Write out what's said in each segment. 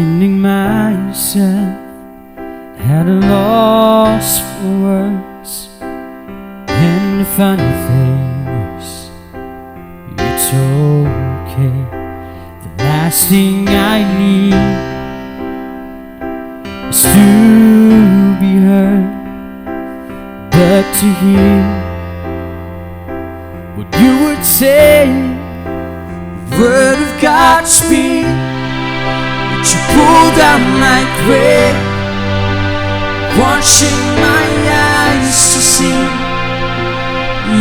Finding myself at a loss for words, and the funny things it's okay. The last thing I need is to be heard, but to hear what you would say. Word of God speak, but you pull down like rain, washing my eyes to see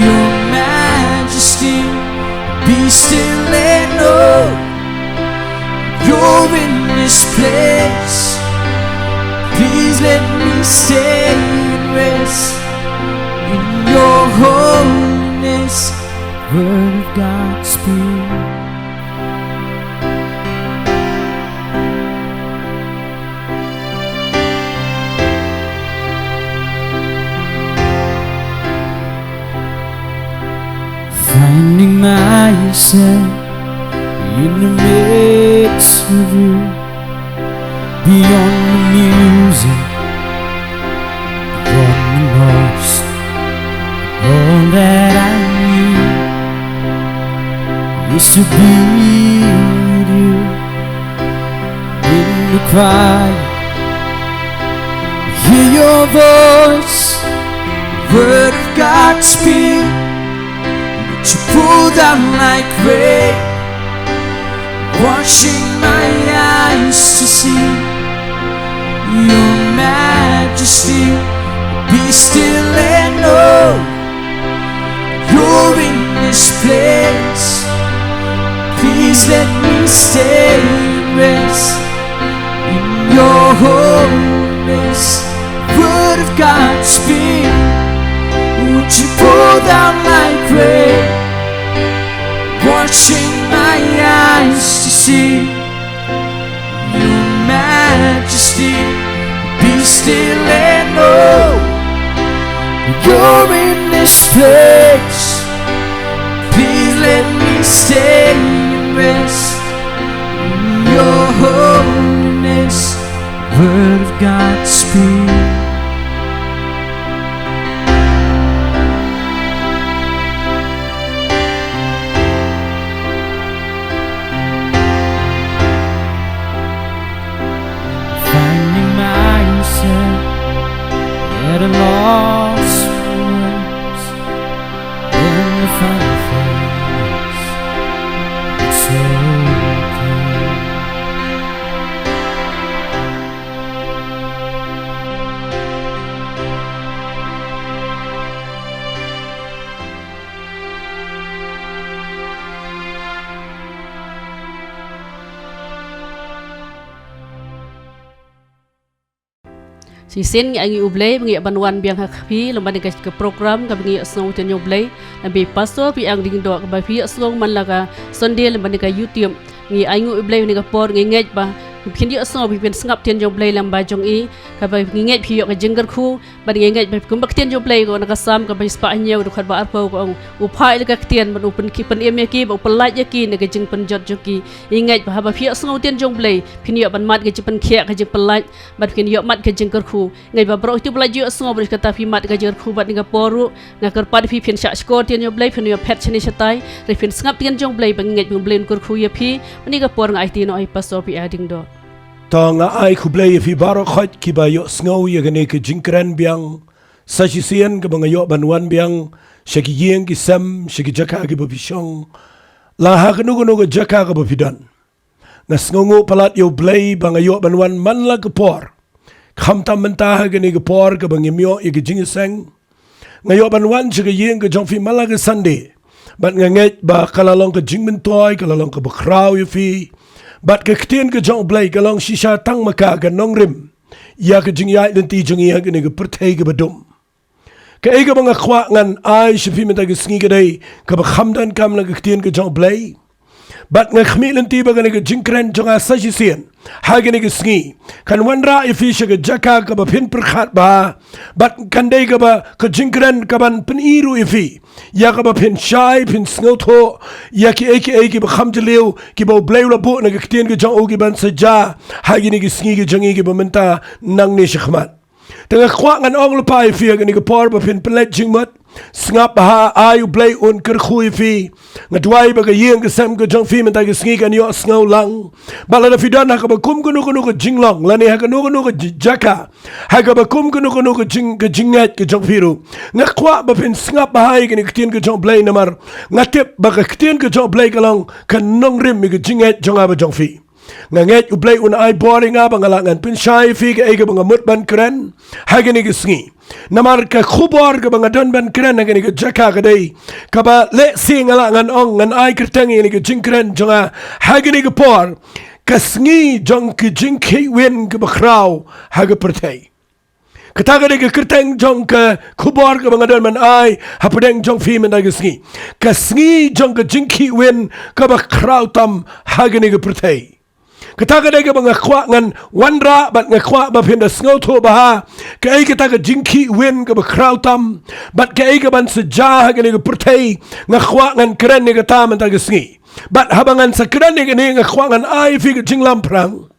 your majesty. Be still and know you're in this place. Please let me stay and rest in your holiness. Word of God speak. Finding myself in the midst of you, beyond the music, beyond the noise, all that I need is to be with you in the quiet. Hear your voice, word of God speak. You pull down like rain, washing my eyes to see your majesty. Be still and know you're in this place. Please let me stay and rest in your holiness. Word of God speak. Would you pour down like rain, washing my eyes to see your majesty. Be still and know you're in this place. Please let me stay and rest in your holiness. Word of God speak. At a loss for words, and the funny things it's okay. Si sen ngi angi ublay ngi banwan biang hakpi lomba dengan ke program ka ngi asong ten ublay nabi pastor P.R.Diengdoh ka ba pi asong man laga Sunday lomba dengan YouTube ngi angi ublay ni ka por ngi ngej ba pin dio asong bi pen sngap ten ublay lamba jong i ka ba ngi ngej pi yo ka jenggar khu ba ngi ngej ba kum bak ten ublay ko nakasam ka ba spa nyew du khat ba arpo ko uphai ka ten ban upen ki pen em ki ba pelaj ki ne ka jeng pen jot joki ngej ba ba pi asong ten ublay pin yo ban mat ka pen khia ka jeng pelaj ba pin yo mat ka jenggar khu ngai ba bro itu belaju asong beri kata fi mat gajer khubat ninga poru ngakar pad fi phin sha skor tian yo blai phin yo phet chini satai re phin sngap tian jong blai bang ngai bang blain kur khu ya phi ninga por ngai ti no ai pastor P.R.Diengdoh ta nga ai khu blai fi baro khat ki ba yo sngo ye gane ke Nongkren biang sa chi sien ke bang yo banwan biang shaki yeng ki sam shaki jaka ke ba bishong la ha ke nugo nugo jaka ke ba fidan nga sngo palat yo blai bang yo banwan man la ke por kham tam mentah gani ke por ke bangimyo ye ke jingseng ngayo banwan che ke yeng ke jong fi malaga Sunday bat nganget ba kalalong ke jingmen toy kalalong ke bakhraw ye fi bat ke ktien ke jong blai kalong shisha tang maka ke nongrim ya ke jingyai den ti jong ye ke ne ke perthai ke badum ke ega bang khwa ngan ai shfi meta ke sngi ke dai ke ba khamdan kam la ke ktien ke jong blai bat nga khmilen ti ba ke Nongkren jonga sajisien hagene ke sngi kan wanra ifisha ke jaka ka ba phin prakhat ba bat kandai ka ba ke Nongkren ka ban peniru ifi ya ka ba phin shai phin sngo tho ya ki eki ba kham jliu ki ba blai la bu na ki tien ki jong o ki ban sa ja ha gi ni ki sngi ki jong ki ba menta nang ni shkhmat tengah kwa ngan ong lepai fi ga ni ka por ba phin plet jingmat Snap ha ayu blai un ker khui fi ngadwai ba ga yeng ga sam ga jong fi menta ga sngi kan yo sngo lang bala da fi dan ha ka ba kum ku nu ga jinglong la ni ha ka nu ga jaka ha ka ba kum ku nu ga jingat ga jong fi ru ngakwa ba phin snap ha ai ga ni ktien ga jong blai namar ngatep ba ga ktien ga jong blai ga long kan nong rim mi ga jingat jong ba jong fi nganget u blai un ai boring ba ngalangan pin shai fi ga ga ba mut ban kren ha ga ni ga sngi namar ka khubor ka bang don ban kren ga ni ka jaka ga dei ka ba le sing ala ngan ong ngan ai kertang ni ka jingkren jonga ha ga ni ka por ka sngi jong ki Jingkhihwin Bakhraw ha ga pertai ka ta ga ni ka kertang jong ka khubor ka bang don man ai ha pedeng jong fi man ga sngi jong ka Jingkhihwin Bakhraw Tam ha ga ni ka pertai kata ka dega bang khwa ngan wanra bat nga khwa ba phin da sngo tho ba ha ka ai kata ka Jingkhihwin Bakhraw Tam bat ka ai ka ban sa ja ha ga ni ka perthei nga khwa ngan kren ni ka ta man ta ga sngi bat habangan sa kren ni nga khwa ngan ai fi ka jinglam prang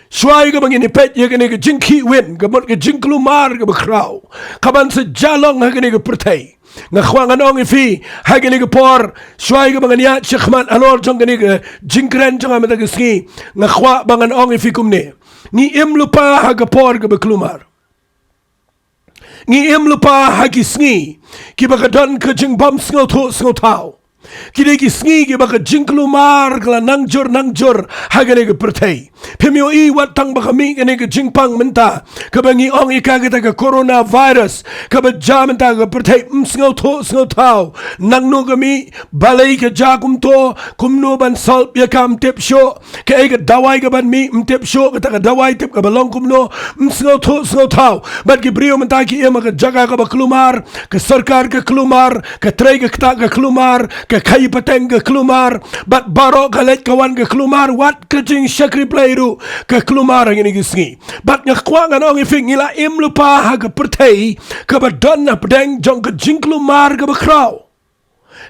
shwai ka bang ni pet ye ka ni ka Jingkhihwin ka mot ka Jingklumar Bakhraw ka ban sa jalong ha ga ni ka perthei nga khwa ngan ong fi ha ga ni ka por shwai ka bang ya chikhman alor jong ga ni ka jingkren jong ma ta ga sngi nga khwa bang ong fi kumne ni em lupa ha ga por ka Baklumar ni em lupa ha ki sngi ki ba ka don ka jing bam sngo tau kini ki sngi ki ba ka Jingklumar kala nangjur ha ga ni ka perthei phimyo I wat tang ba kami ga ni ka jingpang menta ka bangi ong I ka ka coronavirus ka ba ja menta ka perthei sngo tau nang no kami balai ka ja kum to kum no ban solp ya kam tep sho ka ai ka dawai ka ban mi tep sho ka ta ka dawai tep ka balong kum no sngo tau bat ki brio menta ki ema ka jaga ka Baklumar ka sarkar ka Klumar ka trai ka kta ka Klumar ka kai pateng ka Klumar bat baro ka let kawan ka Klumar wat ka jing shakri playru ka Klumar ang ini gisngi bat nga kwa nga nong ifing ila im lupa ha ka perthei ka ba don na pedeng jong ka Jingklumar Bakhraw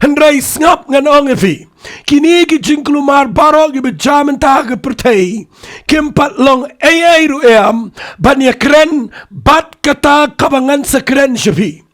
hendrai snap nga nong ifi kini ki Jingklumar baro ki bejaman ta ka perthei kimpat long ai ru am ban ya kren bat kata kabangan sa kren shafi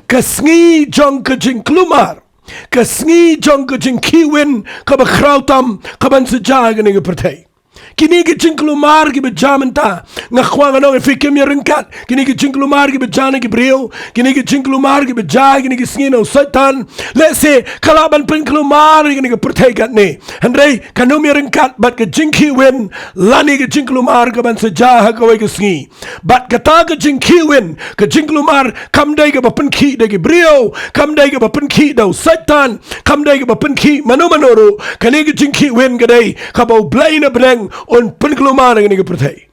ka sngi jong ka Jingklumar ka sngi jong ka Jingkhihwin Bakhraw Tam ka ban sa ja ga ni ka perthei kini ki Jingklumar ki bejaman ta nga khwa nga nong fi kem ya ringkat kini ki Jingklumar ki bejana ki brio kini ki Jingklumar ki beja kini ki sngi no satan let's say kalaban pen Klumar kini ki perthei kat ne handrei kanum ya ringkat bat ka Jingkhihwin lani ki Jingklumar ka ban sa ja ha ka wai ka sngi bat kata ka Jingkhihwin ka Jingklumar kam dai ka pen ki de ki brio kam dai ka pen ki do satan kam dai ka pen ki manuru kini ki Jingkhihwin ka dai ka bau blai na breng on pen Klumar ang ini perthei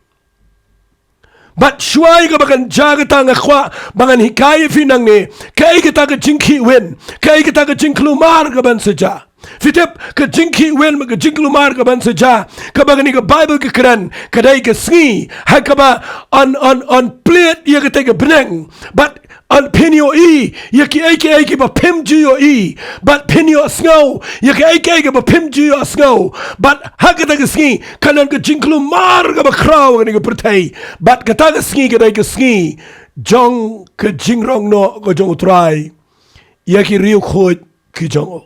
bat shwai ka bakan jaga ta nga khwa bangan hikaya finang ne kai kita ka Jingkhihwin kai kita ka Jingklumar ka ban sa ja fitep ka Jingkhihwin ka Jingklumar ka ban sa ja ka bagan ni ka Bible ka kran kadai ka sngi ha ka ba on plate ya ka ta ka breng bat on pinyo ya ki ai ki ba pim ju but pinyo sngo ya ki ai ki ba pim ju sngo but hakata ka sngi kanan ka Jingklumar ka Bakhraw ni ka perthei but kata ka sngi ka dai ka sngi jong ka jingrong no ko jong utrai ya ki riu khot ki jong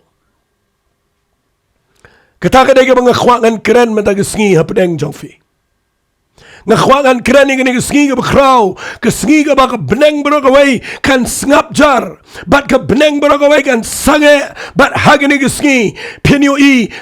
kata ka dai ka bang khwangan kren mata ka sngi ha pedeng jong fi nga khwangan kren ni ka sngi ka Bakhraw ka sngi ka ba ka beneng bro ka wai kan snap jar bat ka beneng bro ka wai kan sange bat hagani ka sngi pinyo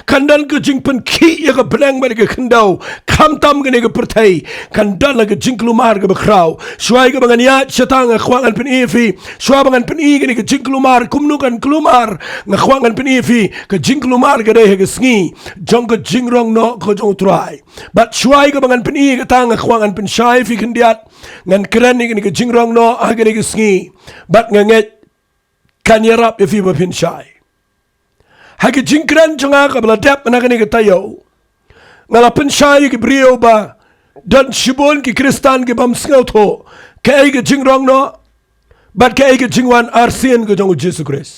kandan ka jingpen ki ya ka beneng ba ka khandau kham tam ka ni ka perthei kandan ka Jingklumar ka Bakhraw shwai ka bangan ya chatang nga khwangan pen fi shwa bangan pen ka ni ka Jingklumar kumnu kan Klumar nga khwangan pen fi ka Jingklumar ka dai ka sngi jong ka jingrong no ko jong trai bat shwai ka bangan pen ka tang nga khwangan pen shai fi kandiat ngan kren ni ka jingrong no ha ka ni ka sngi bat nga nget kan yarap ya fi ba pen shai ha ka jingkren jonga ka bla dep na ka ni ka tayo ngala pen shai ki brio ba dan shibon ki kristan ki bam sngo tho ka ai ka jingrong no bat ka ai ka jingwan arsian ka jong Jesus Christ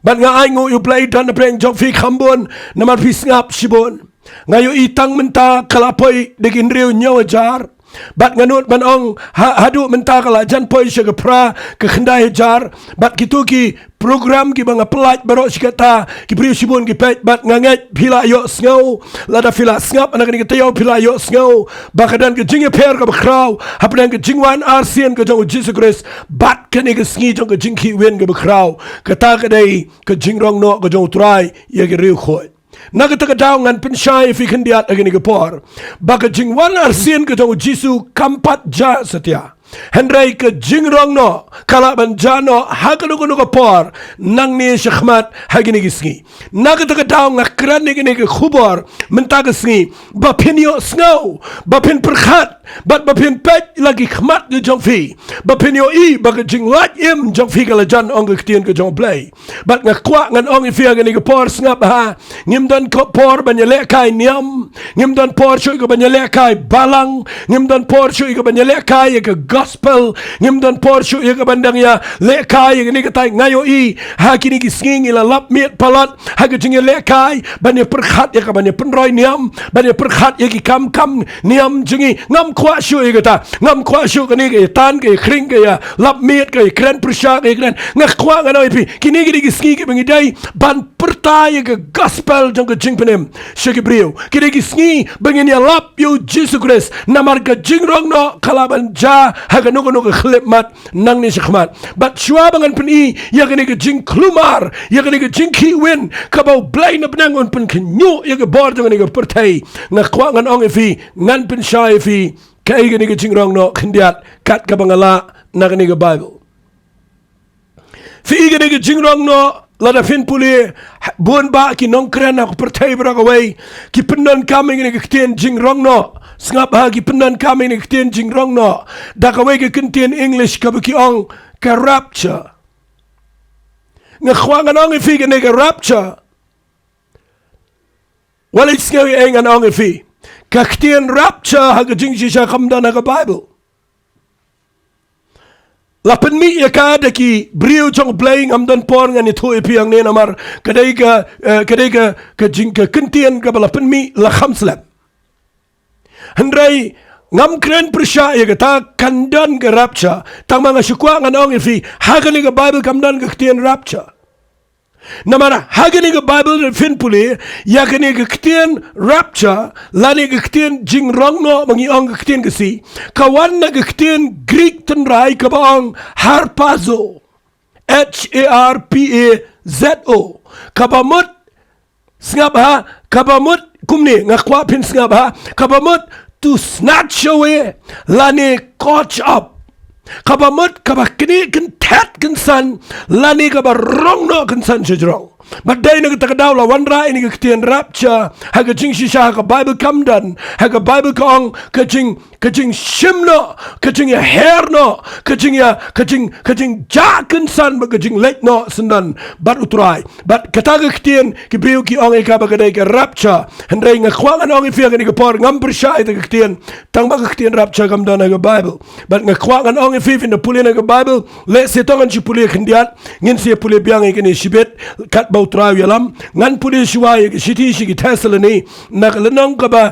Bat nga ay ngu play dan na preng jong fi khambon namar fi ngap sibon. Ngayo itang menta kalapoy degin riu nyaw jar. Bat nganut ban ong hadu menta kala jan poi syaga pra ke khendai jar. Bat kitu ki program ki banga pelat barok sikata ki priu sibon ki pet bat nganget pila yo sngo lada pila snap anak ni ketayo pila yo sngo bakadan ke Jingkhihwin Bakhraw hapan ke Jingwan Arsian ke jong Jesus Christ bat ke ni ke Sngi Jong ke Jingkhihwin Bakhraw kata ke dai ke Jingrong no ke jong try ye ke riu khoi Nagata daw ngan pensyai fi kendiat agini kepor. Baka Jingwan Arsian ke jong Jisu kampat ja setia. Hendrai ke Jingrong no kalaban jano hakanukuno kepor nang ni syakmat hagini gisngi. Nagata daw ngakran ni gini ke khubor mentaga sngi bapinyo snow bapin perkhat bat bapin pet lagi khmat ke jong fi bapinyo i baka Jinglat im jong fi kala jan ong ke tien ke jong play bat ngakwa ngan ong fi agini kepor snap ha ngimdan por banyale kai niam ngimdan por shui ke banyale kai balang ngimdan por shui ke banyale kai ke gospel ngimdan por shui ke bandang ya le kai ni katai ngayo i ha kini gisngi la lap miet palat ha ke jinge le kai banya perkhat ya ke banya penroi niam banya perkhat ya ki kam niam jingi ngam kwa shui ke ta ngam kwa shui ke ni ke tan ke kring ke ya lap miet ke kren persha ke kren ngak kwa nganoi pi kini gisngi ke bangidai ban pertai ke gospel jong ke jingpenem syagi brio kini gisngi bangin ya lap yo Jesus Christ namar ke jingrong no kalaban ja ha ke no ke khlipmat nang ni syakmat bat shwa bangan peni ya kini ke jing klumar ya kini ke Jingkhihwin kabau blai na benangon pen kenyu ya ke bor jong ni ke pertai ngakwa ngan ong fi ngan pen syai fi kai kini ke jingrong no khendiat kat ka bangala na kini ke Bible fi kini ke jingrong no lada fin puli buon ba ki Nongkren aku pertai berakawai ki penan kami ni ketien Jingrong no sengap ha ki penan kami ni ketien Jingrong no dakawai ke ketien English ka beki ong ka rapture ngkhwangan ong ifi ke ni ka rapture walis ngawi engan ong ifi ka ketien rapture ha ka jingshisha kamdan ha ka Bible Lapan mi ya ka daki brio chong playing amdan por ngan itu ipi yang ne namar kadai ka jing ka kentian ka lapan mi la khamslam hendrai ngam kren persya ya kata kandan ke rapture tang mga syukwa ngan ong ifi hagani ka Bible kamdan ka ketian rapture namara hagani ka Bible fin puli ya kani ka ketian rapture lani ka ketian jingrong no mangi ong ka ketian kasi kawan na ka ketian Greek tenrai ka baong harpazo HARPAZO kabamut sngap ha kabamut kumni ngakwa pin sngap ha kabamut to snatch away lani catch up kabamut kabakini kan tat kan san lani kabarong no kan san sejrong badai na takadaw la wanra ini ketien rapture haga jing shisha haga Bible kamdan haga Bible kong kajing shimno kajing ya hair no kajing jaken san kajing late no sendan bat utrai bat kataga ketien kibiu ki ong eka bagadai ke rapture hendai ngakwangan ong ifia ni kapor ngam bersya itu ketien tang baga ketien rapture kamdan haga Bible bat ngakwangan ong ifia in the pulin haga Bible le setongan si puli kendiat ngin si puli biang ikini shibet kat utrai yalam ngan puli Jowai ke city shi ki Thessaloni nak lenong ka ba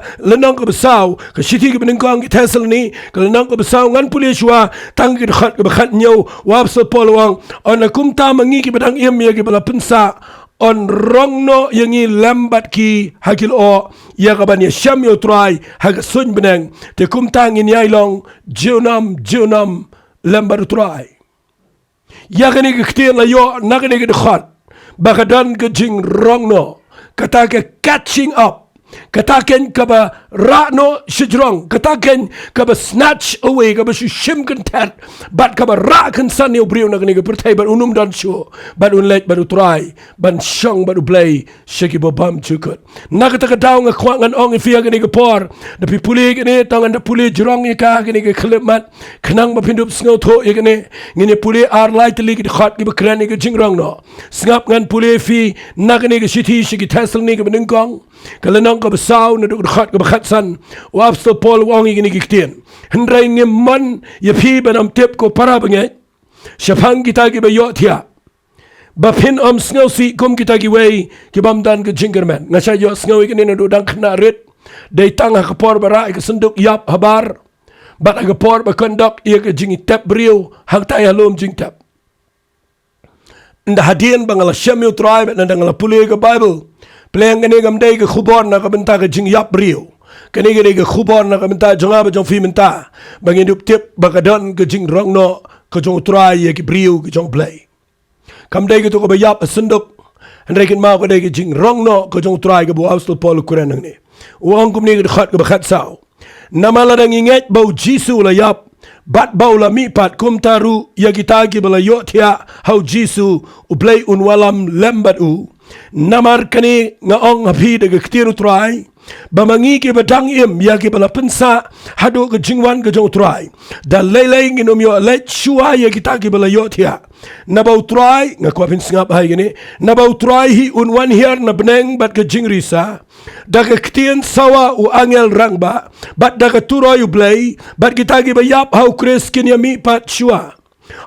saw ke city ke benengkong ki Thessaloni ke lenong ka ba saw ngan puli Jowai tang ki khat ke khat nyo wap so polwang on kum ta mangi ki badang im ya ki bala pensa on rong no yangi lambat ki hakil o ya ka ban ya sham yo try hag sun beneng te kum ta ngin yai long junam lambat try ya ka ni ke kte la yo na ka ni ke khat bakadan ke Jingrong no kata ke catching up kataken kaba rano shijrong kataken kaba snatch away kaba shim content but kaba ra kan san yo brio nak ni ke pertai ban unum dan show ban unlet baru try ban shong baru play shiki bobam chukut nak kata daw nga kwangan ong ifia ni ke por da pipuli ni tangan da puli jrong ni ka ni ke khlemat khnang ba pindup sngo tho ye ni ngini puli ar lightly ke khat ki bakran ni ke Jingrong no sngap ngan puli fi nak ni ke city shiki Thessalon ni ke benengkong kalenong ka basaw na duk khat ka bakhatsan wap so pol wong igini kiktien hendrai ngeman ya pi banam tip ko para bangai syapang kita ki bayo thia Bapin sngaw si kum kita giway kibamdan ke jingkerman. Ngasya yo sngaw ikini na dudang kena rit. Day tang hakapor bara ika senduk yap habar. Bat hakapor bakondok iya ke jingi tap beriu. Hak tay halum jing tap. Nda hadian bangala syamil tribe na dangala pulih ke Bible. Pelayang kani gamday ke khubor na kabenta ke jing yap beriu. Kani kani ke khubor na kabenta jonga ba jong fi menta. Bangin dup tip bakadon ke jing rong no ke jong try ya ke beriu ke jong play. Kamday ke tu ko bayap senduk. Hendai kin mau kadai ke jing rong no ke jong try ke bu apostol Paul Quran nang ni. Uang kum ni ke khat ke bakhat saw. Nama la dang inget bau Jisu la yap. Bat bau la mi pat kum taru ya kita ki bala yo tia hau Jisu uplay unwalam lembat u. Namar kani ngaong hapi de ketiru try. Bamangi ke badang im ya ke bala pensa hadu ke jingwan ke jong try. Dan leleng inom yo let shua ya kita ki bala yo tia. Nabau try ngakwapin singap hai gini. Nabau try hi unwan hiar na beneng bat ke jingrisa. Daga ketien sawa u angel rangba. Bat daga turoy u blay. Bat kita ki bayap hau kres kinya mi pat shua.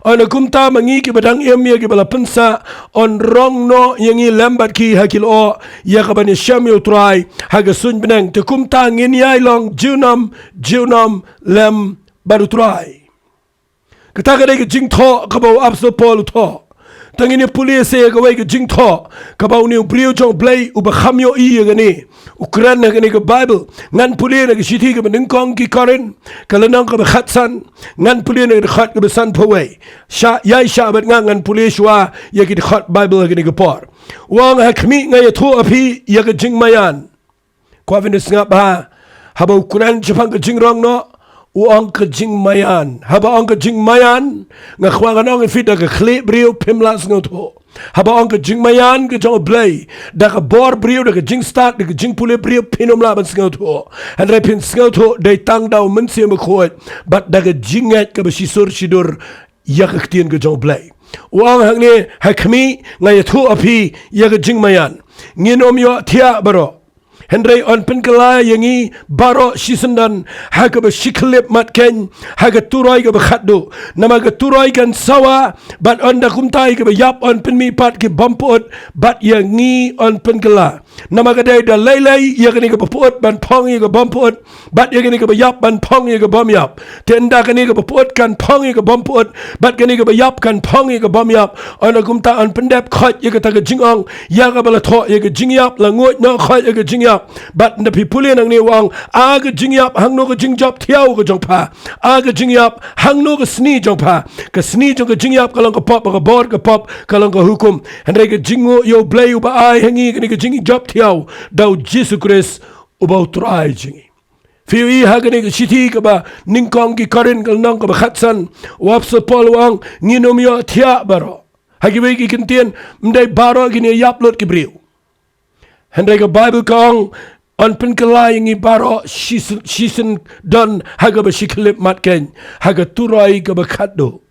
On kumta mangi ki badang im ya ki bala pensa on rong no yangi lambat ki hakil o ya ka bani shamil try haga sun beneng te kumta ngin yai long junam lem baru try kata ka dai jing tho ka bau apso pol tho tangini police ya ka wai ka jing tho ka bau ni brio jong play u ba khamyo i ya ni Ukran na kani ka Bible ngan puli na kishiti ka maningkong ki korin kalanang ka bakhatsan ngan puli na khat ka basan paway sha yai sha bat ngan puli shwa ya ki khat Bible kani ka por wang hakmi nga ya thu api ya ka jingmayan kwa vinis nga ba haba ukuran chapang ka jingrong no uang ka jingmayan haba ang ka jingmayan nga khwangan ang ifida ka kli brio pimlas nga to haba ang ka jingmayan ka jong blay da ka bor brio da ka jing start da ka jing pule brio pinom laban nga to and repin nga to day tang daw mensi makhoit but da ka jingat ka basisur sidur ya ka ktien ka jong blay uang hang ni hakmi nga ya thu api ya ka jingmayan nginom yo tia baro Hendrai on penkala yangi baro sisendan haga besiklip matken haga turai ga bakhaddo nama ga turai kan sawa bat on da kumtai ga yap on penmi pat ki bampot bat yangi on penkala nama ga dai da lailai ya ga ni ga bapot ban pong ya ga bampot bat ya ga ni ga yap ban pong ya ga bam yap tenda ga ni ga bapot kan pong ya ga bampot bat ga ni ga yap kan pong ya ga bam yap on da kumta on pendap khat ya ga ta ga jingong ya ga bala tho ya ga jingyap la ngot no khat ya ga jingyap But the people in the wang aga jingyap hang no ga jingjap tiao ga jongpa aga jingyap hang no ga Sngi Jong pa ka Sngi Jong ga jingyap kalang ka pop ga bor ga pop kalang ka hukum hendai ga jingo yo blay uba ai hangi ga jingjap tiao dau Jesus Christ uba utrai jingi Fiu i hagani ga shiti ka ba ningkong ki karin kal nang ka ba khatsan wapsa pol wang nginom yo tia baro hagi bai ki kentien mdai baro gini yaplot ki briu Hendai ka Bible kong on penkelai ngi baro season don haga basiklip matken haga turai ka bakaddo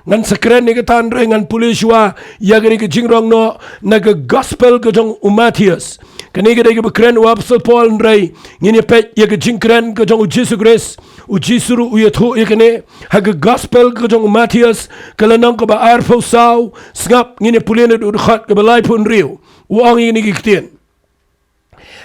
ngan sakren ni ka tan re ngan puliswa yagani ka jingrong no naga gospel ka jong Matius kani ka dai ka bakren wapsal Paul re ngini pet yaga jingkren ka jong Jesus Christ ujisuru uyathu yakane haga gospel ka jong Matius kalanang ka ba arfo saw ngap ngini pulene du khat ka balai pun riu uang ini kiktien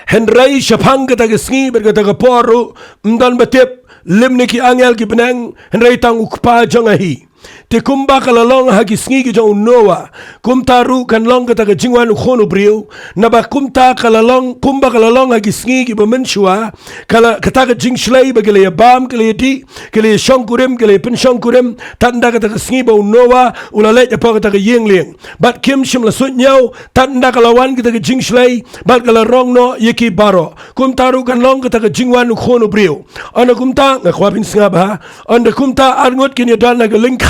Henry Shapang kata ke Sngi berkata ke poru mdan batip limni ki angel ki benang Henry tang ukpa jangahi te kumba kalalong hagi Sngi ki jong Noah kumtaru kan long kata ke jingwan ukhono briu naba kumba kalalong hagi Sngi ki bamenshua kala kata ke jing shlei bagale bam kale di kale shongkurim kale pen shongkurim tanda kata ke Sngi bau Noah ulalet apa kata ke yengling bat kim shim la sunyau tanda kalawan kata ke jing shlei bat kala rong no yeki baro kumtaru kan long kata ke jingwan ukhono briu ana kumta ngakwapin sngaba ana kumta arngot kin yadan na link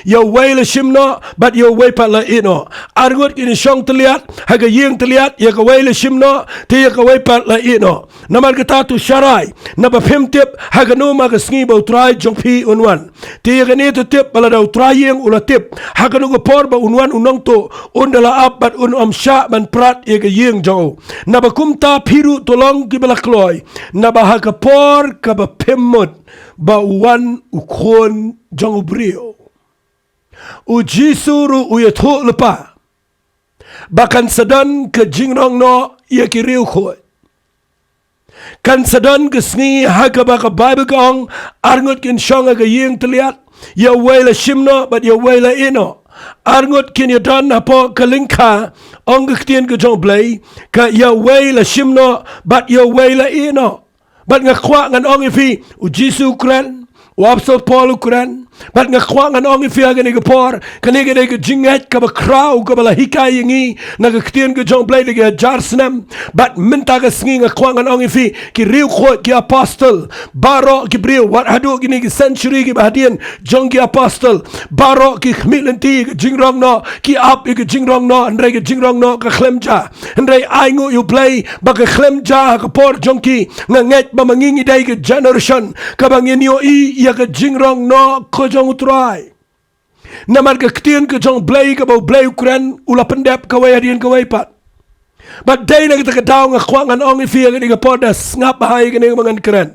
yo way la shimno but yo way pa la ino argut kini shong teliat haga yeng teliat ya ka way la shimno te ya ka way pa la ino namar kata tu sharai na ba phim tip haga no ma ka Sngi ba try jong pi unwan te ya ni to tip bala da try yeng ula tip haga no ko por ba unwan unong to undala up but sha man prat ya ka yeng jo na ba kumta piru tolong ki bala kloy na ba haga por ka ba phimut ba wan ukon jong brio Ujisuru uyathu lepa bahkan sedan ke jingrong no ia ki riu khoi kan sedan ke sngi haka baka Bible kong arngot kin shonga ke yeng teliat ya wela shimno but ya wela ino arngot kin ya don apo kalingka ong ktien ke jong blai ka ya wela shimno but ya wela ino but ngakwa ngan ong ifi u Jisu Kran Wapsol Paul Kran bat ngakwa ngan ong ifi aga ni gapor kanege de ke jinget ka bakraw ka bala hikay ngi nagktien ke jong blai de jar snem bat minta ka sngi ngakwa ngan ong ifi ki riu khot ki apostle baro ki briu wat hadu ki ni ki century ki bahadien jong ki apostle baro ki khmilenti ki jingrong no ki ap ki jingrong no andre ki jingrong no ka khlemja andre aingu you play ba ka khlemja ka por jong ki nganget ba mangingi dai ki generation ka bangin yo i ya ka jingrong no jong utrai namar ke ktien ke jong blai ke bau blai Ukraine ula pendep ke wayadien ke waypat but day na kita daw nga kwangan ong ifi ke ga podas ngap hai ke mangan kren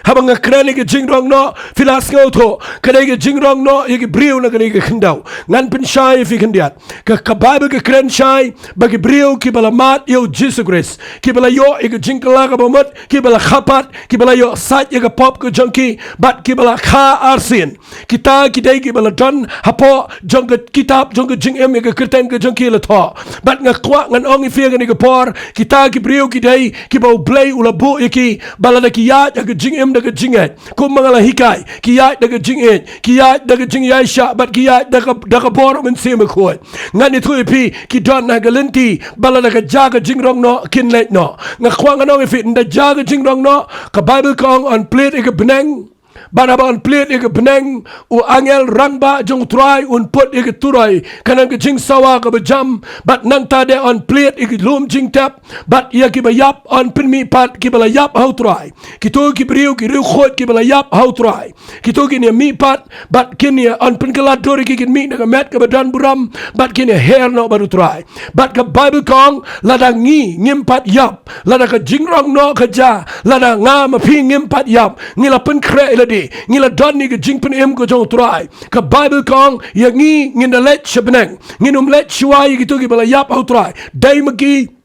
habang nga kren ke jingrong no filas ngoto ke ke jingrong no ye briu na ke khendaw ngan pin shai fi khendiat ke Bible ke kren shai bagi briu ki balamat yo Jesus Christ ki bala yo ke jingkala ka bomot ki bala khapat ki bala yo sat ye ke pop ke jongki bat ki bala kha arsin kita kidai ki bala don hapo jong ke kitab jong ke jing em ye ke kreten ke jongki la tho bat nga kwa ngan ong ifi ke por kita ki briu kidai ki bau blai ula bu ye ki bala da ki ya ke jing em daga jinget ko mangala hikai kiyat daga jinget kiyat daga jingyai sha bat kiyat daga bor men sema ko ngani thu pi ki don na galenti bala daga jaga jingrong no kinlet no nga khwang no fi nda jaga jingrong no ka Bible kong on plate e beneng Banaba on plate eke beneng u angel rangba jong try un put eke turai kanang ke jing sawa ke bejam bat nang tade on plate eke lum jing tap bat ia ki bayap on pinmi pat ki bala yap how try kito ki briu ki riu khot ki bala yap how try kito ki ni mi pat bat kini on pin kala dori ki mi na met ke badan buram bat kini hair no baru try bat ke Bible kong lada ngi ngim pat yap lada ke jingrong no ke ja lada nga ma phi ngim pat yap ngila pin kre ladi ngila don ni ke jingpen em ko jong try ka Bible kong ya ngi nginda let shbeneng nginum let shwa yi gitu ki bala yap au try dai magi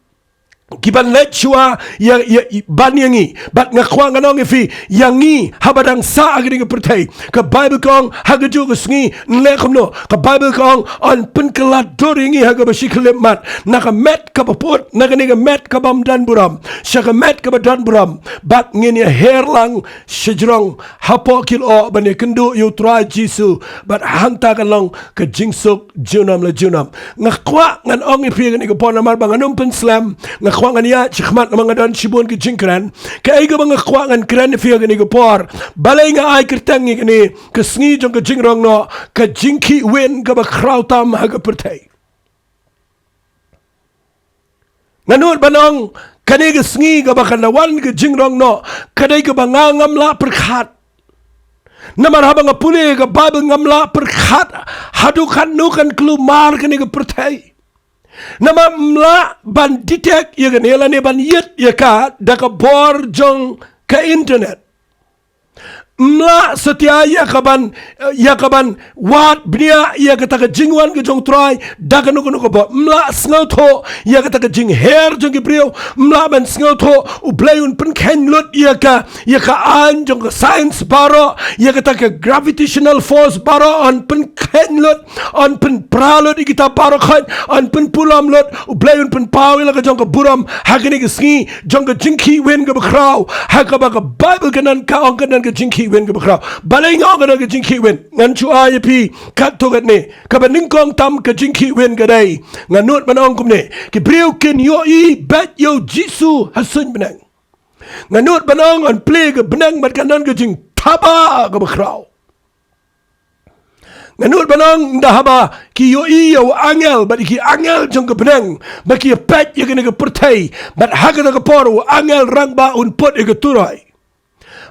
kiban let shwa ya ban yangi bat ngakwa nganong ifi yangi habadang sa agri ke pertai ka Bible kong hagaju ke sngi nle khomno ka Bible kong on pin kala doringi haga bashikle mat naka met ka papot naka ni met ka bam dan buram shaka met ka dan buram bat ngini herlang shijrong hapo kil o bane kendu yu try jisu bat hanta kalong ke jingsuk junam la junam ngakwa ngan ong ifi ni ko pon mar banganum pin slam ngakwangan ya chikmat mga dan shibon ke Jingkhihwin ke ay ga mga kwangan kren fi ga ni por balay nga ay kirtang ni ke Sngi Jong ke jingrong no ke Jingkhihwin Bakhraw Tam haga pertai nganut banong kani ke Sngi ga bakanawan ke jingrong no kadai ke bangangam la perkhat namar habang apule ke Bible ngamla perkhat hadukan nukan kelumar kani ke pertai nama mla ban detect ya ganela ne ban yet ya ka daga bor jong ka internet mla setia ya kaban wat bnia ya kata ka jingwan ke jong try daga no ko ba mla snauto ya kata ka jing hair jong ke brio mla ban snauto u blayun pen ken lot ya ka an jong ka science baro ya kata ka gravitational force baro on pen ken lot on pen pralot kita baro khan on pen pulam lot u blayun pen pawi la ka jong ka buram hakini ke Sngi jong ka Jingkhihwin Bakhraw haka ba ka Bible kanan ka ong kanan ka Jingkhihwin Bakhraw balay nga ka na ka Jingkhihwin ngan chu ayapi kat to gat ne ka ba ningkong tam ka Jingkhihwin gaday nganut manong kumne ki briu kin yo i bet yo jisu hasun benang nganut banong on play ka benang mat kanan ka jing taba ka Bakhraw nganut banong ndahaba ki yo i yo angel bat ki angel jong ka benang ba ki pet ye ka pertai bat haga ka poro angel rangba un pot e ka turai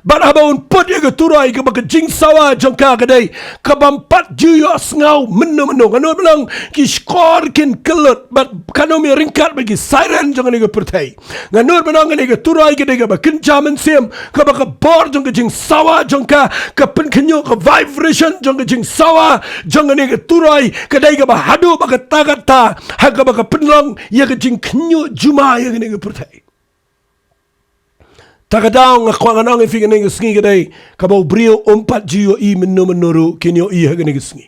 Bat habaun put ya turai ke baka jing sawa jongka kadai kabampat juyo sngau menu kanut belang ki skor kin kelut bat kanomi ringkat bagi siren jong ni ke pertai nganut belang ni ke turai ke dega bakin jaman sim ka baka bor jong ke jing sawa jongka ka pen kenyo ka vibration jong ke jing sawa jong ni ke turai kadai ke bahadu baka tagata ha ka baka penlong ya ke jing kenyo juma ya ni ke pertai takadaw nga kwanganang ifigan ng sngi kaday kabaw brio umpat jiyo I menuru kinyo I hagan ng sngi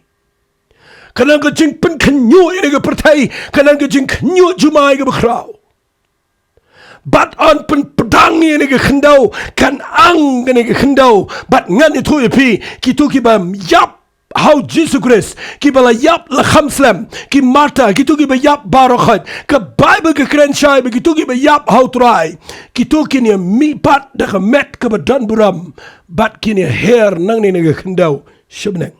kanang ka jing pen kanyo I nga pertay kanang ka jing kanyo jumay ka bakraw bat on pen pedang I nga kendaw kan ang nga kendaw bat ngan ito ipi kito kibam yap how Jesus Christ ki bala yap la khamslam ki Marta ki tu ki ba yap barakhat ka Bible ka krenshai ki tu ki ba yap how try ki tu ki ni mi pat da ka met ka ba dan buram bat ki ni hair nang ni nga khandaw shubneng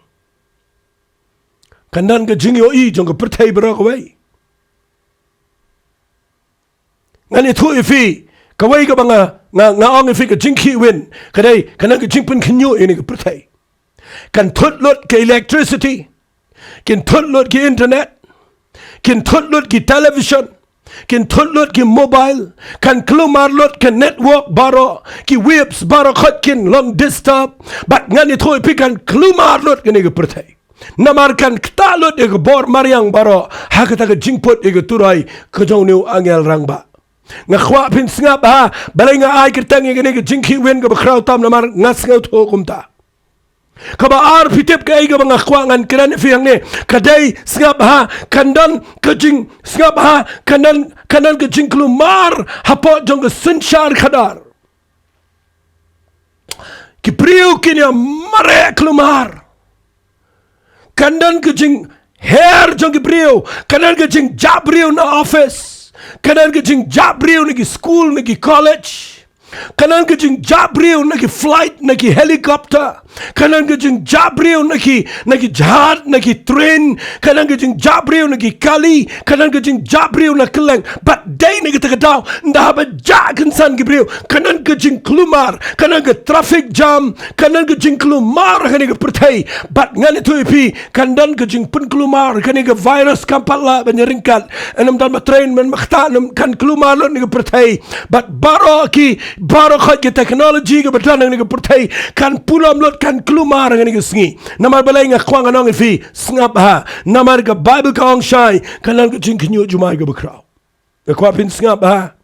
kandan ka jingyo I jong ka pertai barak wai ngani tu ifi ka wai ka ba nga ong ifi ka Jingkhihwin kadai kanang ka jingpun khnyo ini ka pertai kan tutlut ke electricity kan tutlut ke internet kan tutlut ke television kan tutlut ke mobile kan kelumar lut ke network baro ke webs baro khat kin long disturb bat ngani thoi pi kan kelumar lut ke ne pertai namar kan ktalut e bor mariang baro hakata ke jingput e turai ke jonu angel rangba nga khwa pin snga ba balai nga ai kirtang e ne Jingkhihwin Bakhraw Tam namar ngas nga tho kumta kaba ar pitip ka iga mga kwangan kiran fiyang ne kadai sngap ha kandan kajing sngap ha kanan kajing klumar hapo jong ka sunshar khadar ki priu kinya mare klumar kandan kajing hair jong ki priu kanan kajing jabriu na office kanan kajing jabriu na ki school na ki college kanan kajing jabriu naki flight naki helicopter kanan kajing jabriu naki jihad naki train kanan kajing jabriu naki kali kanan kajing jabriu na keleng but day naki takadaw nda ba jagan san gibriu kanan kajing klumar kanan ka traffic jam kanan kajing klumar kani ka pertai but ngani tu ipi kandan kajing pun klumar kani ka virus kampala banyaringkat enam dan train men makhta kan klumar lo ni ka pertai but baro ki baro khat ke technology ke betan ng pertai kan pulam lot kan klumar ng sngi namar balay nga kwang anong ifi snap ha namar ka Bible ka ong shai kanan ka jing kinyo jumay ka bakraw ka kwapin snap ha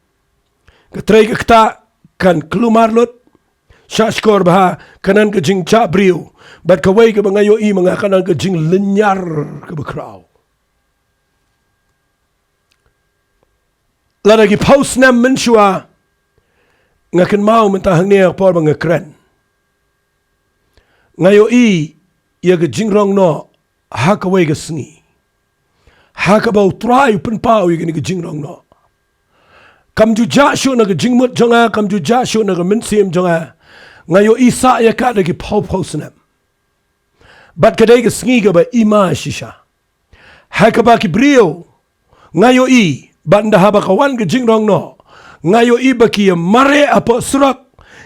ka tray ka kta kan klumar lot shashkor ba kanan ka jing chabriu bat ka way ka bangayo I mga kanan ka jing linyar ka bakraw lada ki post nam menshua nga kan mau mentahang niya por mga kren ngayo I ya ga jingrong no ha ka way ga sngi ha ka bau try pen pau ya ga jingrong no kam ju ja shu na ga jingmut jonga kam ju ja shu na ga mensim jonga ngayo I sa ya ka da ki pau snam bat ka dai ga sngi ga ba ima shisha ha ka ba ki brio ngayo I banda ha ba kawan ga jingrong no ngayo iba ki mare apa surak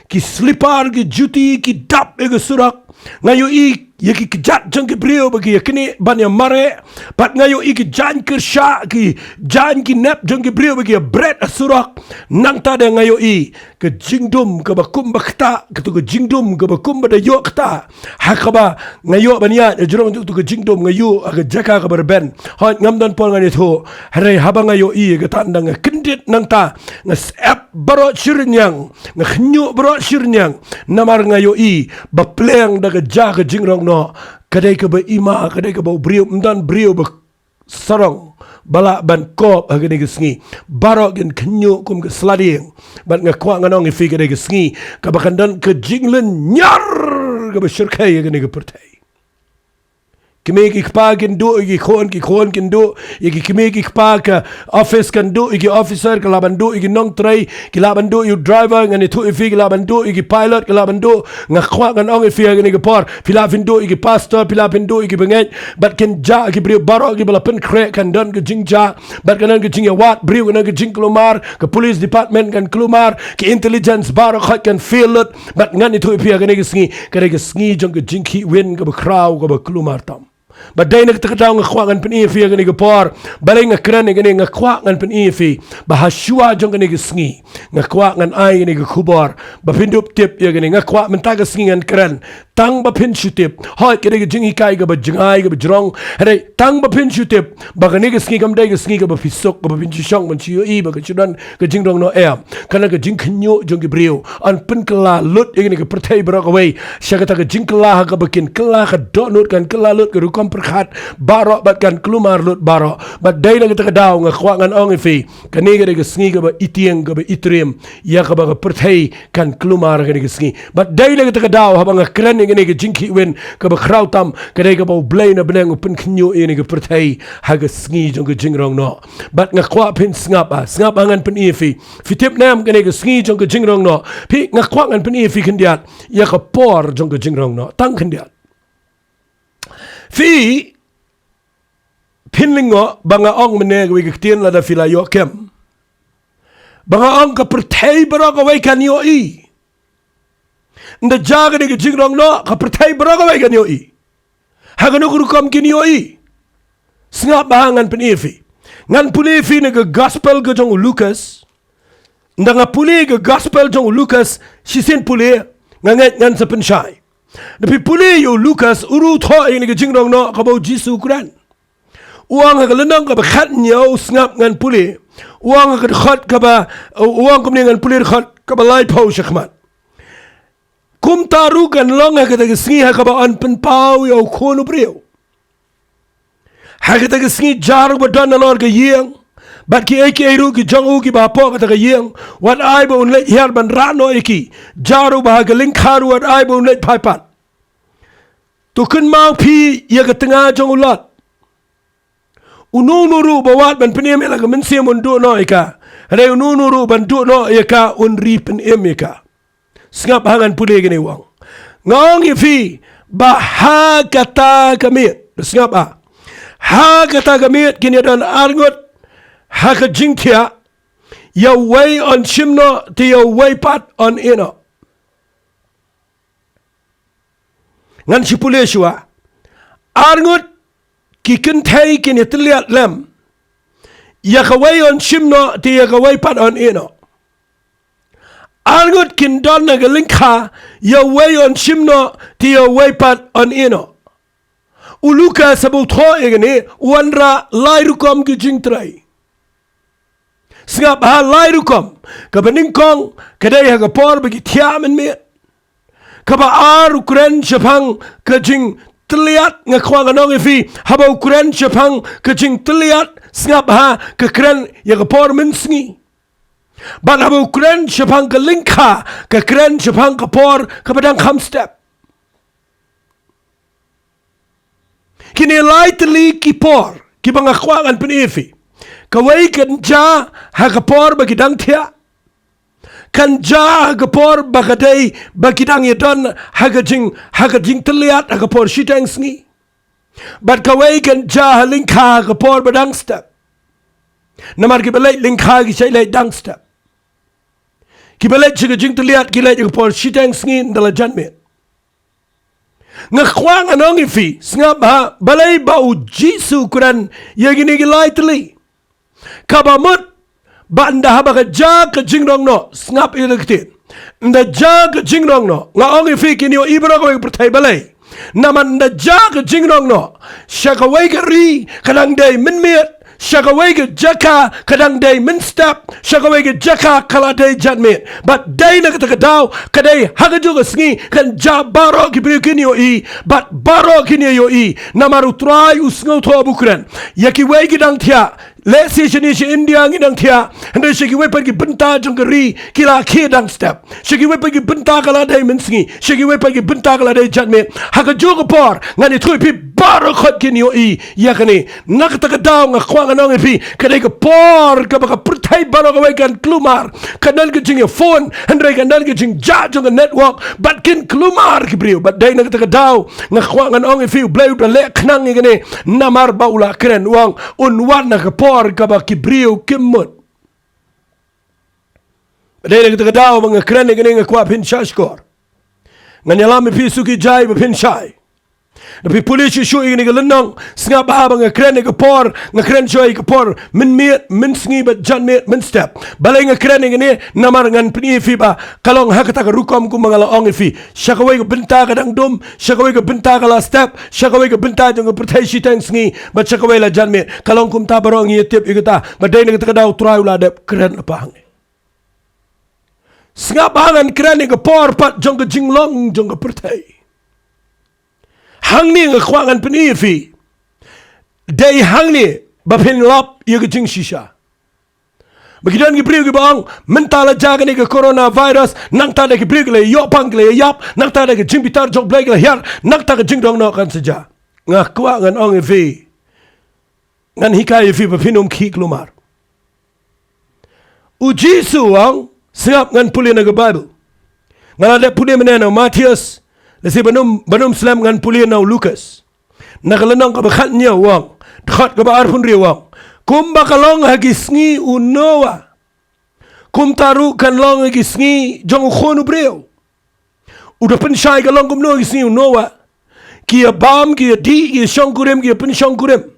ki slipar ki juti ki dap ega surak ngayo I yaki kejat jang ki brio bagi yakini ban yang mare pat ngayo I ki jan kersha ki jan ki nap jang ki brio bagi bread surak nang ta de ngayo I ke jingdum ke bakum bakta ke tu ke jingdum ke bakum bada yo kta hakaba ngayo bania jurong tu ke jingdum ngayo aga jaka ke berben ha ngamdan pol ngani thu hare haba ngayo I ke tandang kendit nang ta ngas app baro shirnyang nghnyu baro shirnyang namar ngayo I ba pleng daga jaga jingrong no kadai ka ba ima kadai ka ba brio mdan brio ba sarong bala ban kop agani ka sngi baro gen knyo kum ka slading bat nga kwa nga nong ifi kadai ka sngi ka bakandan ka jinglen nyar ka ba shirkai agani ka pertai kami ikpa kindu iki khon kindu iki kami ikpa ka office kandu iki officer ka labandu iki nongtrai ki labandu you driver ngani tu ifi ki labandu iki pilot ka labandu ngakwa ngan ong ifi ngani ke por filafindu iki pastor filafindu iki bengai bat ken ja ki brio baro ki bala pen krek kan don ke jingja bat kanan ke jingya wat brio kan ke jing kelumar ke police department kan kelumar ke intelligence baro khat kan feel it bat ngani tu ifi ngani ke sngi jong ke Jingkhihwin Bakhraw Tam Badai nak terkadang ngakwa ngan pen ifi ngani ke por balai ngakran ngani ngakwa ngan pen ifi bahasua jong ngani ke sngi ngakwa ngan ai ngani ke khubor bapindup tip ya ngani ngakwa menta ke sngi ngan kran tang bapin shutip hoi ngani ke jingi kai ke bajngai ke bajrong hare tang bapin shutip bagani ke sngi kamdai ke sngi ke bafisok ke bapin chishong ban chiyo i ba ke chudan ke jingdong no em kana ke jingkhnyo jong ke brio an pen kala lut ngani ke pertai brak away syakata ke jingkala ke bakin kala ke donut kan kala lut ke rukom perkhat barok batkan kelumar lut barok badai nak kita kedau ngakwa ngan ong ifi kani ke sngi ke ba itieng ke ba itrim ya ke ba perthai kan kelumar ke sngi badai nak kita kedau haba ngakran ngani ke Jingkhihwin ke Bakhraw Tam kani ke ba blai na benang pen knyo ini ke perthai ha ke sngi jong ke jingrong no bat ngakwa pin ngap ngan pen ifi fitip nam kani ke sngi jong ke jingrong no pi ngakwa ngan pen ifi kendiat ya ke por jong ke jingrong no tang kendiat Fi pinlingo banga ong meneg wi gtien la da fila yo kem banga ong ka perthai baraga wai kan yo I nda jaga de jingrong no ka perthai baraga wai kan yo I ha ganu guru kom kin yo I snga bahangan pen ifi ngan puli fi ne gospel ke jong Lucas nda nga puli ke gospel jong Lucas shisen puli ngan sa penshai Tapi puli yo Lucas uru tho ini ke jingrong no ka bau Jisu Quran. Uang ka lenang ka khat nyau snap ngan puli. Uang ka khat ka ba uang kum ngan puli khat ka ba lai pau shakmat. Kum taru kan long ka ta sngi ha ka ba an pen pau yo khonu brio. Ha ka ta sngi jar ba dan lor ka yeng. Bat ki eki eru ki jongu ki ba po ka ta yeng wat ai ba un le yar ban rano eki jaru ba ka link kharu wat ai ba un le pai pat tu kun mau pi ya ka tengah jongu lot ununu ba wat ban penem la ka men sem un do no eka re ununu ban do no eka un ri pen emeka ngap hangan pule gini wang ngong ifi ba ha kata kamit ngap ha kata kamit kini dan arngot Haka jingkia ya way on shimno to ya way pat on ino. Ngan shipuleshwa arngut ki kentay kin itliat lem ya ka way on shimno to ya ka way pat on ino. Arngut kin don na galinka ya way on shimno to ya way pat on ino. Uluka sabutho egene wanra lairukom ki jingtrai. Singap ha lai rukom ka bening kong kadai ha ka por bagi tiam en me ka ba ar Ukraine Japan ka jing tliat ngakwa nganong ifi ha ba Ukraine Japan ka jing tliat singap ha ka kren ya ka por men sngi ban ha ba Ukraine Japan ka linkha ka kren Japan ka por ka badang kham step kini lai tli ki por ki bang ngakwa ngan pen ifi Kawai kan ja hakapor bagidang tia kan ja hakapor bagadai bagidang yadon hakajing teliat hakapor shitang sngi but kawai kan ja halingka hakapor badang step namar ki balai lingka ki sai lai dang step ki balai jing teliat ki lai hakapor shitang sngi ndala janme ngakwang anong ifi snga ba balai ba u Jisu Quran yagini ki lai teli Kabamut banda haba ka jag ka jingrong no snap ilektin nda jag ka jingrong no nga ongi fiki ni o ibra ko pertai balai naman nda jag ka jingrong no shaka wai ka ri kadang dai min miet shaka wai ka jaka kadang dai min step shaka wai ka jaka kala dai jatmet but dai na ka daw kadai haga juga sngi kan ja baro ki kini o I but baro kini yo I namaru try usngo to bukren yaki wai ki dang tia Lesi sini si India ngidang tia, hendak segi we pergi bentar jengkeri kila kidang step. Segi we pergi bentar kala day mensngi, segi we pergi bentar kala day jatme. Haka juga por ngani thui pi baru khot kini oi ya kani. Nak tak daw ngakwang anong pi kadai ke por ke baka pertai baru ke wekan kelumar. Kanan ke jing phone, hendak kanan ke jing jung network, bat kin kelumar ke brio. Bat day nak tak daw ngakwang anong pi blay lek knang ngani namar baula keren wang unwan nak por kaba kibriu kimut. Dai kita daw mga kren ngani ngakwa pin shashkor. Nganyalami pi suki jai pin shai. Napi polisi shu ini galenang snga ba mga kren ngapor ngakren shoy ngapor min sngi bat jan min step. Balay ngakren ngani namar ngan pni fi ba kalong hakata ka rukom ku mga laong fi. Shakaway ka benta ka dang dum, shakaway ka benta ka la step, shakaway ka benta jang pertai shitang sngi bat shakaway la jan kalong kum ta barong yetip igata baday ngata daw try ula dep kren apa hang. Snga bangan kren ngapor pat jang ka jinglong jang ka pertai. Hang ni ngakwangan penifi. Day hang ni bapin lop ya ke jing shisha. Bagidan ki priu ki bang mentala jaga ni ke coronavirus nang ta de ki priu le yo pang le yap nang ta de ki jing bitar jok blai le yar nang ta ke jing dong no kan saja. Ngakwangan ong fi. Ngan hikai fi bapinum ki klumar. Uji suang siap ngan puli na ke Bible. Ngan ada puli menena Matius Lesi banum Islam ngan pulian nau Lukas. Nakalanang ka bakhatnya wang. Khat ka baar pun riwang. Kum bakalong hagi sngi unowa. Kum taru kan long hagi sngi jong khonu breu. Udah pensyai ka long kum no hagi sngi unowa. Kia bam kia di kia syongkurem kia pensyongkurem.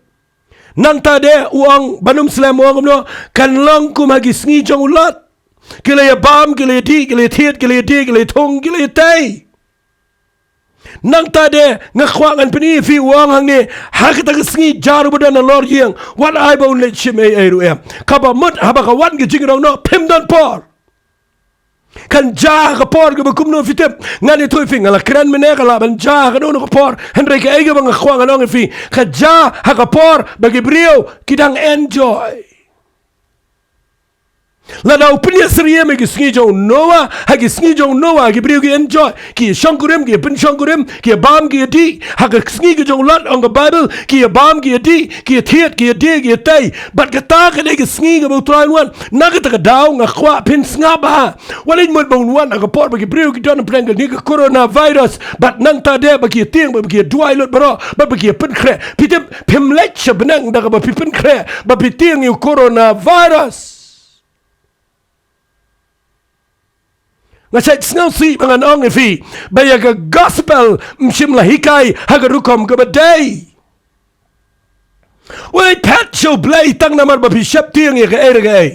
Nang tade uang banum Islam uang kum no kan long kum hagi sngi jong ulat. Kila ya bam kila ya di kila ya tiet kila ya di kila ya tong kila ya tay. Nang tade ngakwangan peni fi wang hang ni hakita sngi jaru badan lor yang wat ai ba un chim ai ru em kaba mut haba ka wan gi jingrong no pim don por kan ja ka por ga kum no fitep ngani toy fi ngala kran mene kala ban ja ka no ka por henry ka ai ga bang ngakwangan no fi ka ja ha ka por bagi brio kidang enjoy. Lada upinya seriye me ki Sngi Jong noa ha ki Sngi Jong noa ki brio ki enjoy ki shongkurem ki pin shongkurem ki bam ki di ha ki Sngi Jong lat on the Bible ki bam ki di ki thiet ki di ki tay bat ka ta ka ki Sngi ka try one na ka ta daw nga khwa pin snga ba walin mo bong one ka por ba ki brio ki don plan ni ka coronavirus bat nang ta de ba ki tieng ba ki duai lot bro ba ki pin kre pitep pim lech benang da ka ba pin kre ba pi tieng yu coronavirus. Ngasay sngaw si mga ong ifi baya ka gospel mshim lahikai hagarukom ka baday. Wait pat show blay tang namar ba bishop tiang ya ka ere gay.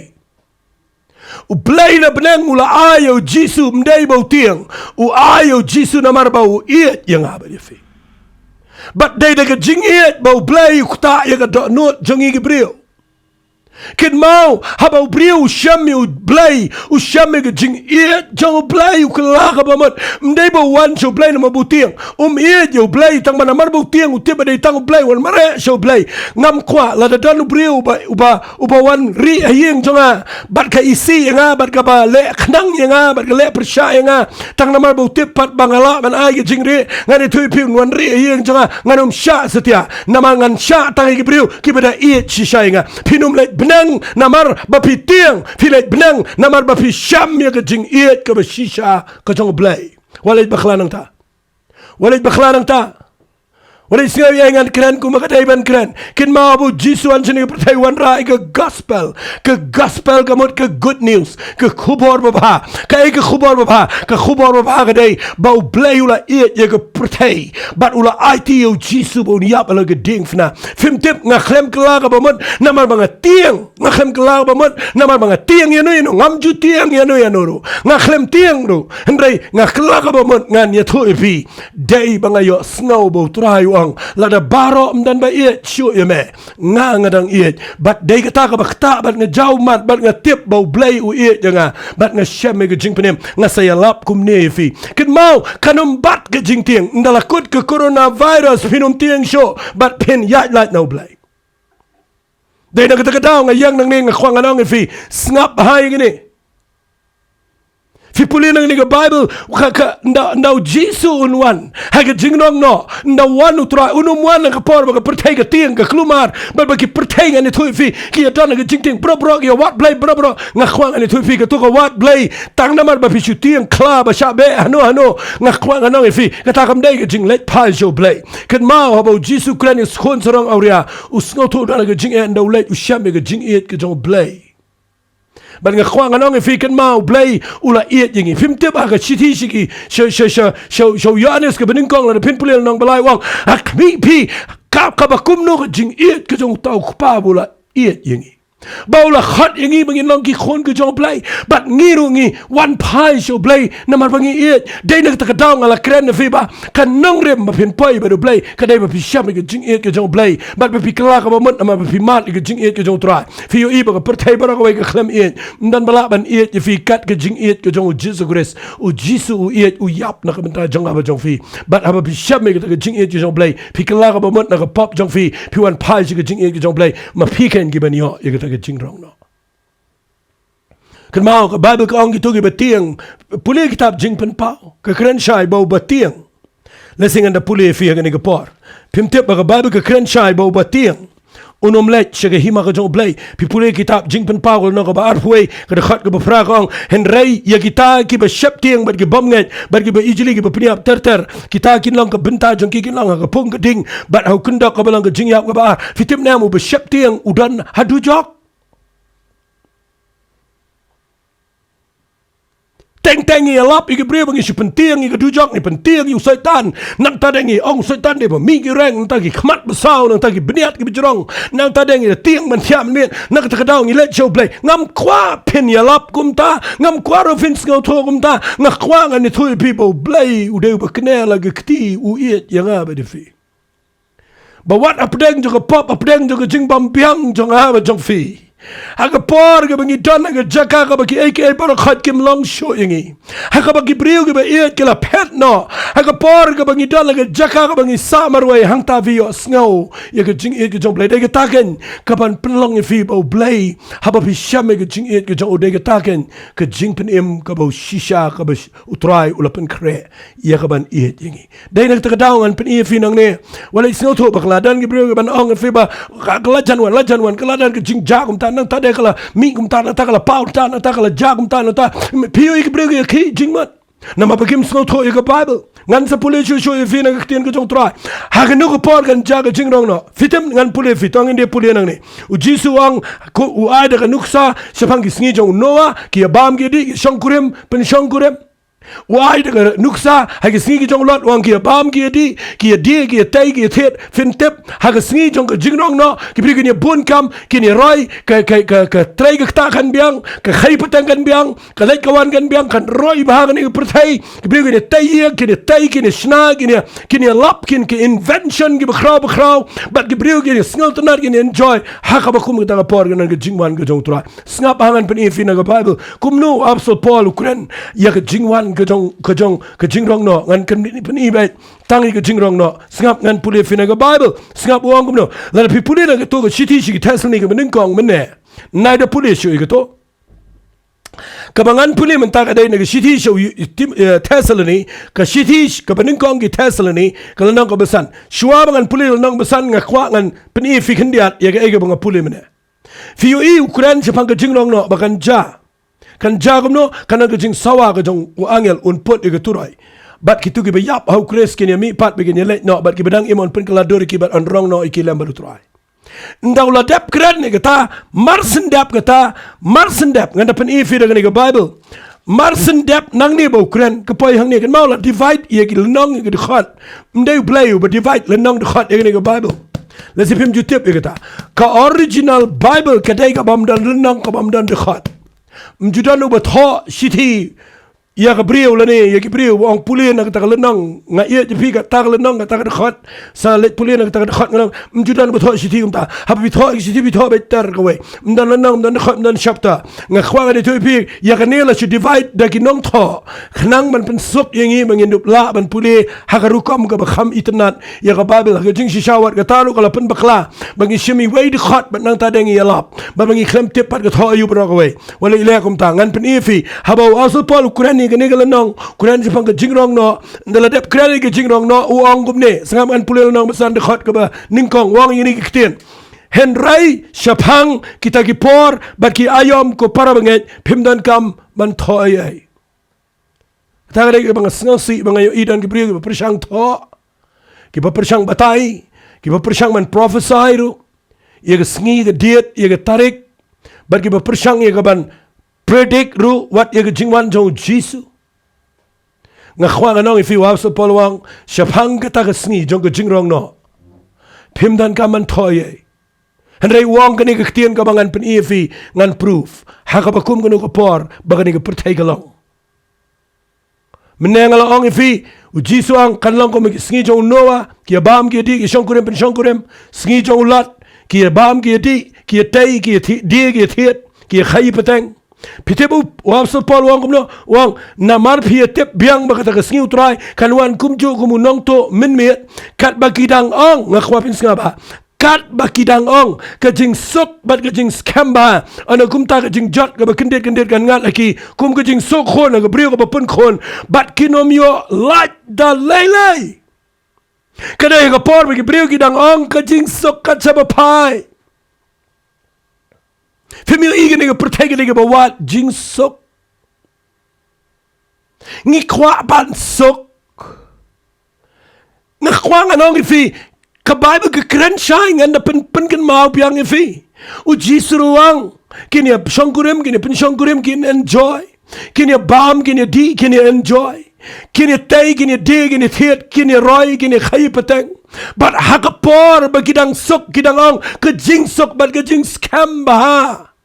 U blay na benang ula ayo Jisu mday ba tiang u ayo Jisu namar ba u iet yang haba ifi. But day da ka jing iet ba u blay kuta ya ka do not jangi gibril. Kin mau haba brio shami u blay u shami ga jing iet jang blay u kala ka ba mat mday ba wan show blay na mabutiang iet yo blay tang mana mar butiang u tiba day tang blay wan mare show blay ngam kwa la da dan brio uba wan ri hayeng jonga bat ka isi nga bat ka ba le khnang nga bat ka le persha nga tang na mar butip pat bangala man ai ga jing ri ngani thui pi wan ri hayeng jonga nganom sha setia namangan sha tang gi brio ki bada iet shi sha nga pinum le benang namar bapi tiang filet benang namar bapi syam ya ke jing iet ke shisha ke jong blay walid bakhlanang ta walid singaw yang keren ku makatay ban keren kin maabu Jisu an sini pertai wan rai ke gospel kamut ke good news ke khubor baba ke khubor baba ke day bau blay ula iet ya ke pertai bat ula IT Jisu bu niap ala ke ding fna fim tip ngaklem kelaga bamut namar banga tiang ngaklem kelaga bamut namar banga tiang ya no ngam ju tiang ya no ngaklem tiang ro hendrai ngakelaga bamut ngan ya thu ipi day banga yo snow bu trai wang lada baro mdan ba iet shu yeme ngadang iet bat day kata ka bakta bat ngajau mat bat ngatip bau blay u iet janga bat ngashem ke jing penem ngasaya lap kum ne fi kin mau kanum bat ke jing tiang ndalakut ke coronavirus pinum tiang show bat pen yat lat no blay Dai nak kata daw nga yang nang ni nga kwang anong fi snap hai gini. Fi puli nang ni Bible ka ndau Jesu unwan ha ka jingnong no ndau wan utra unum wan ka por ba ka pertai ka tiang ka klumar ba ki pertai ngani thui fi ki don ka jingting bro ki wat blay bro nga kwang ani thui fi ka tu ka wat blay tang namar ba fi shutiang kla ba sha be hano nga kwang anong fi ka ta kam dai ka jing let pai jo blay kan ma ba Jesu kran is khon sarang auria usngo tu da ka jing e ndau let u sham ka jing et ka jong blay ban nga kwang anong fi kan mau blay ula iet yingi phim tip ha ka chiti shiki show yanes ka bening kong la pin pulel nong balai wang ak mi pi ka ba kum no ka jing iet ka jong tau pa bula iet yingi baula khat yingi bangin long ki khon ka jong blay bat ngiru ngi one pie show blay namar bangi iet dai nak ta ka daw ngala kren fi ba kan nong rem ba pin pai ba do blay ka dai ba pi sham ka jing iet ka jong blay bat ba pi kala ka ba mot ma ba pi mat ka jing iet ka jong trai fi yo i ba ka pertai ba ka wai ka khlem iet dan bala ban iet fi kat ka jing iet ka jong Jesus Christ u Jesu u iet u yap na ka benta jong ba jong fi bat ba pi sham ka jing iet ka jong blay pi kala ka ba mot na ka pop jong fi pi one pie ka jing iet ka jong blay ma pi ken gi ban yo ye ka jing rong no kan mau ka Bible ka ong gitu gi batiang puli kitab jing pen pau ka kren shai bau batiang lesing anda puli fi ga ni ga por pim tip ka Bible ka kren shai bau batiang unom let shege hima ka jong blay pi puli kitab jing pen pau no ka ba arpwe ka khat ka ba fra ka ong henrei ya kita ki ba shep tiang ba ki bom nget ba ki ba ijli ki ba pniap ter kita kin long ka benta jong ki kin long ka pung ka ding ba hau kunda ka ba long ka jing yap ka ba fitim namu ba shep tiang udan hadu jok teng i alap i gebre bangi penting i gedujok ni penting i syaitan nang tadengi ong syaitan de ba mi ki reng nang tagi khmat besau nang tagi beniat ki bijrong nang tadengi tiang man thiam ni nang ta kadau ngi let show play ngam kwa pen i alap kumta ngam kwa ro fins ngau tho kumta nga kwa ngani thui people play u de ba kne la ge kti u iet yanga ba de fi ba wat apdeng jo ka pop apdeng jo ka jing bam piang jo nga ba jong fi Haka por ka bangi don haka jaka ka baki aka para khat kim long show yingi haka baki briu ka ba iet ka la pet no haka por ka bangi don haka jaka ka bangi samarway hang ta vi yo snow ya ka jing iet ka jong blay de ka taken ka pan penlong fi bo blay haba pi shame ka jing iet ka jong de ka taken ka jing pen im ka bo shisha ka ba utrai ula pen kre ya ka ban iet yingi de nak ta ka dawngan pen iet fi nang ne wala snow tho bakladan ka briu ka ban ong fi ba ka lajan wan kaladan ka jing jakum ta nang ta de kala mi kum ta ta kala pau ta ta kala ja kum ta ta piu ik brege ki jingmat na ma bakim sno tho ik Bible ngan sa pule chu fi na ktien ka jong trai ha ga no ko por kan ja ga jingrong no fitem ngan pule fitong inde pule nang ni u Jesu ang ko u ai da nuksa sepang ki Sngi Jong noa ki bam ge di shongkurem pen shongkurem wai da nuksa ha ki Sngi Jong lot wang ki bam ge di ki tai ki thet fin tep ha ki Sngi Jong ka jingrong no ki pri ni bun kam ki ni roi ka trai ka ta kan biang ka khai patang kan biang ka lai kawan kan biang kan roi ba ni perthai ki pri ni tai ki ni sna ki ni lap ki invention ki bakhraw but ki pri ni sngal tanar ki ni enjoy ha ka ba kum ta por kan ka jingwan ka jong tra snap hangan pen fi na ka Bible kum no apostol Paul ukren ya ka jingwan ka jingrong no ngan kan ni pen ibet tangi ka jingrong no snap ngan pule fi na ka Bible snap wang kum no la pi pule na ka to ka chiti shi ki tesni ka mening kong mene nai da pule shu ka to kabangan puli menta ka dai na shiti show Thessaloni ka shiti ka baning kong ki Thessaloni ka nang ko besan shwa bangan puli nang besan nga kwa ngan peni fi khindiat ya ga ega banga puli mene fi yo i Ukraine chapang ka jingrong no bakan ja kan ja gum no kan ka jing sawa ka jong u angel un pot e ka turai bat kitu ki bayap how kres kin ya mi pat begin ya let no bat ki bedang imon pen kala dor ki bat on rong no iki lemba turai ndaw la dep kren ni kata marsen dep nganda pen ifi daga ni ka Bible marsen dep nang ni bo kren ka poi hang ni kan mau la divide ye ki nong ki khat mdeu play but divide le nong de khat ye ni ka Bible la sipim jutep ye kata ka original Bible ka dai ka bam dan nong ka bam dan de khat mjudan u ba tho shiti ya ka brio la ni ya ki brio ong pulien nak tak lenong nga ye je pi ka tak lenong ka tak khot sa let pulien nak tak khot ngam mjudan ba tho siti umta ha bi tho siti bi tho better ka we mdan lenong mdan khot mdan chapter nga khwa ga tu pi ya ka ne la shi divide da ki nong tho khnang man pen suk yengi mangin dup la ban puli ha ka rukom ka ba kham itnat ya ka bible ka jing shi shawat ka taru ka la pen bakla bangi shimi we di khot ban nang ta dengi ya lap ba bangi khlem tip pat ka tho ayu bro ka we wala ile kum ta ngan pen ifi ha ba asul pol kurani ke ne nong Quran Jepang ke jingrong no ndala dep krali ke jingrong no uang gumne sangam an pulel nong besan de khot ke ba ningkong wang ini ke kitien henrai shapang kita ki por baki ayom ko para banget pimdan kam man thoy ai ta re ke bang sngosi bang ayo idan ke bri ke persang tho ke ba persang batai ke ba persang man prophesy ru ye ke sngi ke diet ye ke tarik baki ba persang ye ke ban predict ru what ye ke jingwan jong jisu nga khwa nga nong ifi wa so polwang shapang ka ta sngi jong ka jingrong no pimdan ka man thoye henrei wong ka ni ka tien ka bangan pen ifi ngan proof ha ka bakum ka no ka por ba ka ni ka pertai ka long meneng ala ong ifi u jisu ang kan long ko mi sngi jong noa ki bam ki di ki shongkurem pen shongkurem sngi jong lat ki bam ki di ki tai ki di ki thiet ki khai pateng Pitebu wang so pol wang kumno wang namar pie tep biang bakata kesngi utrai kanwan kumju kumunong to minmiet kat bakidang ong ngakwapin ngaba kat bakidang ong kajing sok bat kajing skamba ana kumta kajing jot ka bakendet kan ngat lagi kum kajing sok khon ka brio ka pun khon bat kinomyo light da lele kadai ka por bagi brio kidang ong kajing sok kat sabapai Femil igen nige pertegen nige bawat jing sok ngi kwa ban sok ngi kwa nganong ifi ka bible ke kren shine and pen kan mau piang ifi u jisuruang kini shongkurem kini pen shongkurem kini enjoy kini bam kini di kini enjoy kini tay kini di kini thiet kini roy kini khai pateng but hakapor bagidang sok kidang ke jing sok bat ke jing scam ba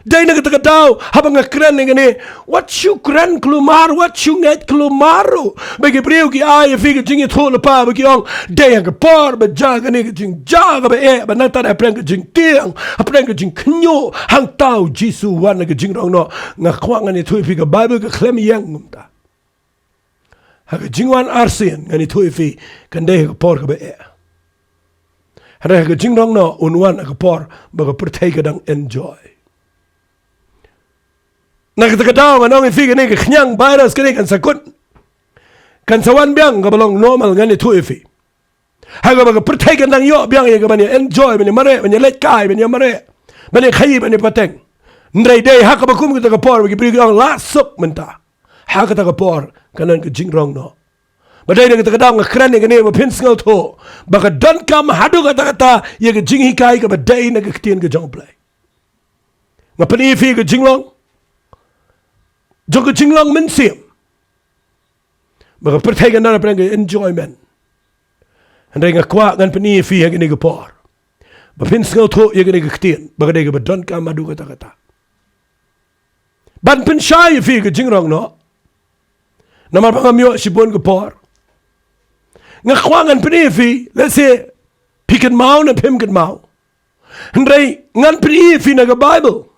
Dai na kata tau habang ngakren ngani what you kren klumar what you ngat klumaru bagi priu ki ai fi ki jingi thol pa bagi ong dai ga por ba ja ga ni jing ja ga ba e ba na ta da pren ga jing tiang apren ga jing knyo hang tau jisu wan ga jing rong no ngakwang ngani thui fi ga bible ga klem yang ngumta ha ga jing wan arsen ngani thui fi kan dai ga por ga ba e ha ga jing rong no unwan ga por ba ga pertai ga dang enjoy Nakatao nga nong ifi gani kanyang virus kani kan sakut kan sawan biang ka balong normal ngani tu ifi haga baga pertai kan dang yo biang ye ka bani enjoy bani mare bani let kai bani mare bani khai bani pateng ndrai dei haka bakum ka por bagi bri ang la sok menta haka ta ka por kanan ka jingrong no badai nga ta nga kran ngani ba pin sngal tho baga don kam hadu ka ta ye ka jinghi kai ka badai na ka tien ka jong play nga pani ifi ka jinglong Joko jinglong mensim. Baka pertai kan dana perang enjoyment. Andai ngakwa ngan peni fi yang ini gepor. Bapin sengau tho yang ini ketien. Baka dai badon ka madu kata. Ban pen shai fi ke jingrong no. Namar pangamyo sibon gepor. Ngakwa ngan peni fi let's say pikan mau na pim kan mau. Andai ngan peni fi na ga Bible.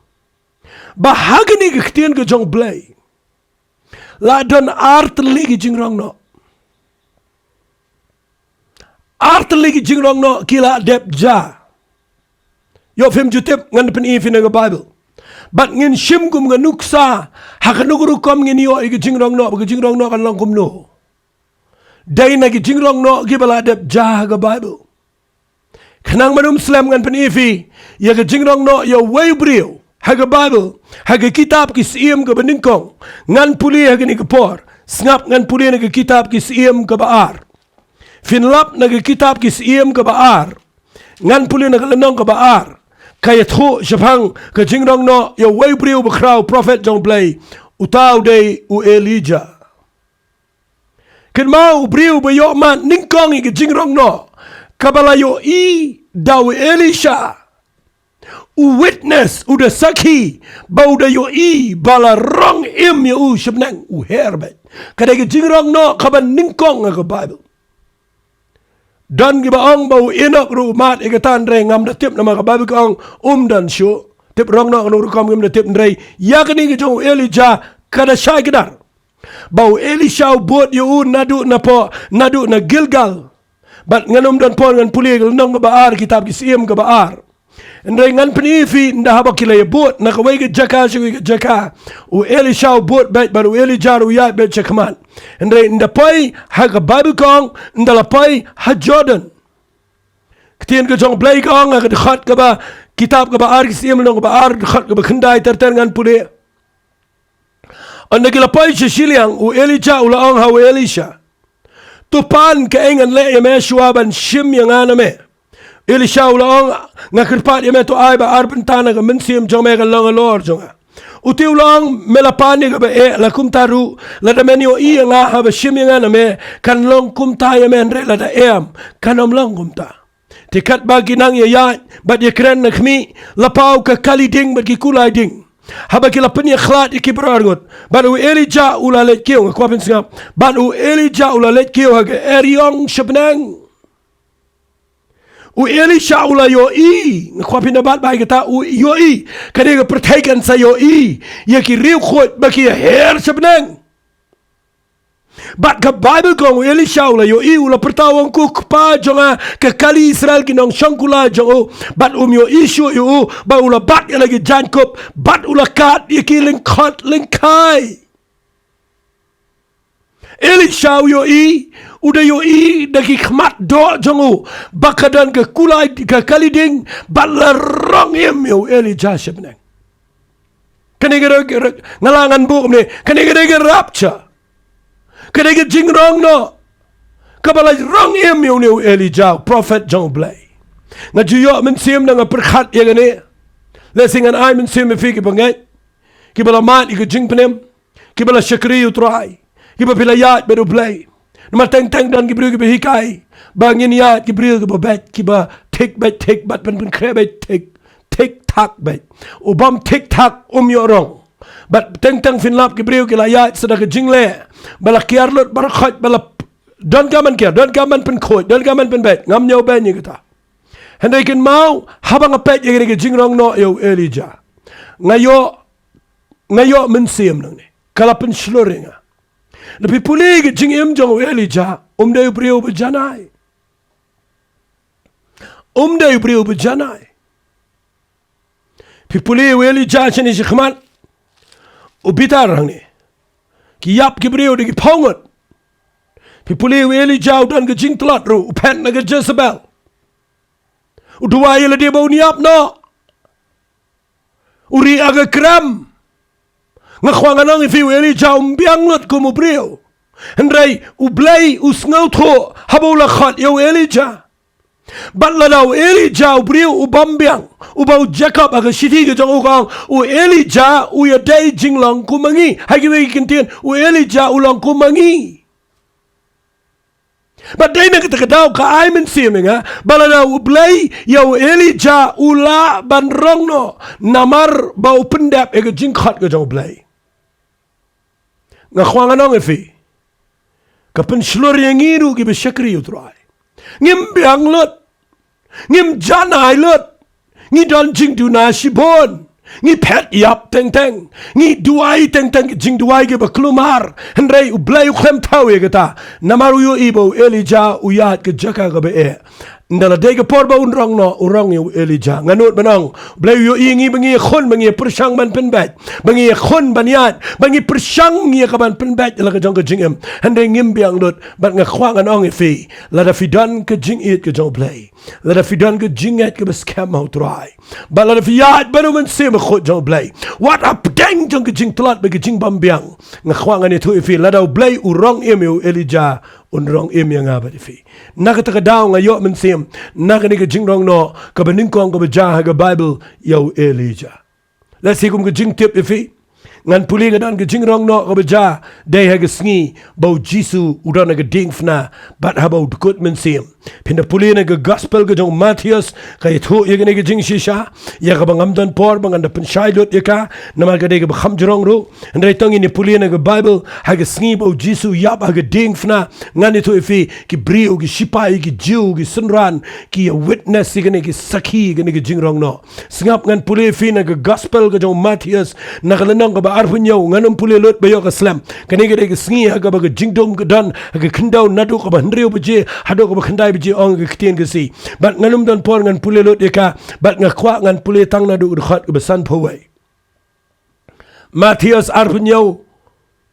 Bahagani ke ketien ke jong blay. La don art ligi jingrong no. Art ligi jingrong no kila dep ja. Yo fem jutep ngan pen ifi na Bible. But ngin shim kum nganuksa hakanuguru kom ngin yo igi jingrong no bagi jingrong no kan long kum no. Dai na gi jingrong no gibala dep ja ga Bible. Kanang manum slam ngan pen ifi ya ga jingrong no yo way brio. Haga Bible, haga kitab ki siem ke beningkong, ngan puli haga ni kepor, snap ngan puli naga kitab ki siem ke baar, finlap naga kitab ki siem ke baar, ngan puli naga lenong ke baar, kaya thu Jepang ke jingrong no ya way P.R.Diengdoh Bakhraw prophet jong play, utaw day u Elijah. Ken mau P.R.Diengdoh bayo man ningkong i ke jingrong no, kabalayo i daw Elisha. witness udah saksi bau da yo bala rong yo sebenang herbet kadang jingrong no kaban ningkong ke Bible dan gibaong bau enok rumat ikatan re ngam da tip nama ke Bible kong dan syo tip rong no no kam ngam da tip re ya kini ke jong Elijah kada syai kedar bau Elisha buat yo nadu na Gilgal bat nganum dan pon ngan puli nong ke baar kitab kisiem ke baar Ndai ngan penifi nda haba kila ya buat na kawai ke jaka shugui ke jaka u Elisha buat bet baru Elijah ya bet chakman ndai nda pai ha ke Bible kong nda la pai ha Jordan ketien ke jong play kong ke khat ke ba kitab ke ba ar kisiem nong ba ar khat ke ba khandai ter ngan pule anda kila pai Shillong u Elijah u laong ha u Elisha tupan ke engan le ya Meshua ban shim yang aname Elisha ulang ngakirpat ya meto ay ba arban tanah ke mensim jong mega long lor jonga uti ulang melapani ke ba la kumtaru la da menio nga ha ba shimya na me kan long kumta ya men re la da kan long kumta tikat bagi nang ya ba ye kren na khmi la pau ka kali ding ba ki kulai ding haba ki la peni khlat ki brargot ba u Elijah ula le kiu ko pen singap ba u Elijah ula le kiu ha ke eriong shebnang u Elisha ula yo kwa pinabat bai kata u yo kadang pertaikan sa yo ya ki riu khot ba ki her sebenang bat ka Bible kong u Elisha ula yo ula pertawang ku pa jonga ke kali Israel ki nong shangkula jongo bat yo isu yo ba ula bat ya lagi Jacob bat ula kat ya ki lengkot lengkai Elisha yo udah yo daki khmat do jongo bakadan ke kulai ke kaliding balarong yo Elijah sebenang kanegera ngalangan bu ne kanegera rapture kanegera jingrong no kabala rong yo Elijah prophet jong blay ngajuyo mensim nang perkhat ya gane lesingan ai mensim fiki bangai kibala mat iku jingpenem kibala syakri utrai kibala pilayat beru blay Nama teng dan kibriu kiba hikai bangin ya kibriu kiba bet kiba tik bat pen krebet tik tak bet ubam tik tak yorong bat teng finlap kibriu kila ya sedang jingle bala kiarlut barakhat bala don gaman pen khoi don gaman pen bet ngam nyau ben ni kita hendai kin mau habang apet ye ge jingrong no yo Elijah ngayo mensiam nang ni kalapen shloringa Lebih pulih ke Jingkhihwin Jong Elijah day beriu berjanai day beriu berjanai pipulih Elijah chani shikman ubitar rang ni kiyap ki beriu di pongot pipulih Elijah dan ke jing telat ru upen na ke Jezebel udua ile dia bau niap no uri aga kram ngakhwangan ang ifi Elijah umbiang lot kumu brio hendrai ublay usngau tho habula khat yo Elijah batla daw Elijah brio ubambiang ubau Jacob aga shiti ke jong ukang u Elijah u ya dai jinglong kumangi hagi kintian u Elijah ulang kumangi but dai nak takadaw ka ay men siminga balada ublay yo Elijah ula banrong no namar bau pendap ega jingkhat ke jong ublay ngakhwangan ang ifi kapen shlor yang iru ki besyakri utrai ngim biang lot ngim janai lot ngi don jing du na shibon ngi pet yap teng ngi duai teng jing duai ke baklumar hendrai ublay ukhem tawe kata namaru yo ibo Elijah uyat ke jaka ke be ndala dega porba unrong no urong yo Elijah nganut banong blay yo ingi bangi khon bangi persang ban penbat bangi khon baniat bangi persang ngi ka ban penbat la ka jong ka jingem hande ngim biang dot bat nga khwang anong ifi la da fidan ka jing it ka jong blay la da fidan ka jinget ka scam how try ba la da fiat banu man se ma khot jong blay what up dang jong ka jing tlat ba ka jing bam biang nga khwang ani tu ifi la da blay urong yo Elijah unrong yang abad ifi nakata ka daw ngayo man sim nakani ka jingrong no ka baningkong ka bajah ka Bible yo Elijah let's see kum ka jing tip ifi ngan puli nga dan ka jingrong no ka bajah day ha ka sngi bau jisu udan ka dingfna bat ha bau dukut man sim Pinda puli na gospel ka jong Matthias kay thu ya gani ka jing shisha ya ka bangam don por banganda penshai lot ya ka namal ka de ka bakham jrong ru ndai tong ini puli na ka Bible ha ka sngi bo Jisu yap ha ka ding fna ngani thu ifi ki brio ki shipai ki jiu ki sunran ki witness gani ki sakhi gani ka jing rong no singap ngan puli fi na ka gospel ka jong Matthias na ka lanang ka ba arpunyo nganum puli lot bayo ka slam kani ka de ka sngi ha ka ba ka jingdom ka dan ha ka khindau nadu ka ba hendriu bje hado ka ba khandai biji ong ke ketien ke si bat nganum don por ngan pule lot eka bat ngakwa ngan pule tang na du khat ke besan phowai Matthias arpunyo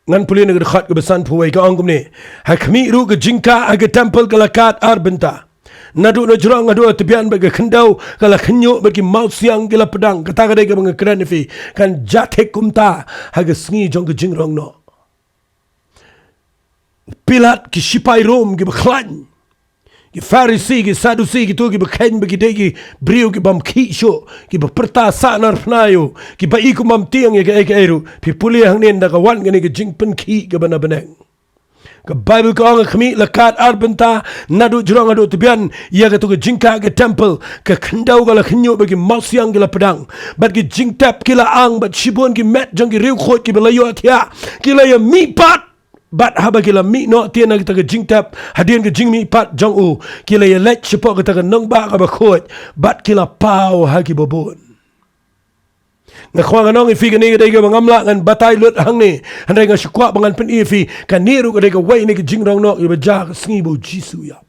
ngan pule ne khat ke besan phowai ka ong kumne ha khmi ru ke jingka ag temple ke lakat arbenta nadu no jrong adu tibian ba ke khandau kala khnyo ba ki mau siang ke la pedang kata ka de ke bang kran fi kan jathe kumta ha ke sngi jong ke jingrong no Pilat ki shipai rom ke bakhlan ki Pharisee ki Sadducee ki tu ki bakhen bagi degi brio ki bam khi sho ki baperta sanar pnayo ki ba iku mam tiang ya ke eru pi puli hang nen da ka wan gani ki jingpen khi ke bana beneng ka Bible ka ang khmi lakat arbenta nadu jurang adu tibian ya ka tu ke jingka ke temple ka khandau ka la khnyo bagi mausiang ke la pedang bat ki jingtap ki la ang bat shibon ki met jang ki riu khot ki belayo atia ki la ya mi pat bat haba kila mi no tiana kita ke jingtap hadian ke jingmi pat jong u kila ye let chepo kita ke nong ba ka ba khot bat kila pau ha ki bobon nga khwa nong ifi ke ni ke de ngamla ngan batai lut hang ni handai nga shukwa bangan pen ifi kan ni ru ke de wai ni ke jingrong no i ba ja sngi bo Jisu ya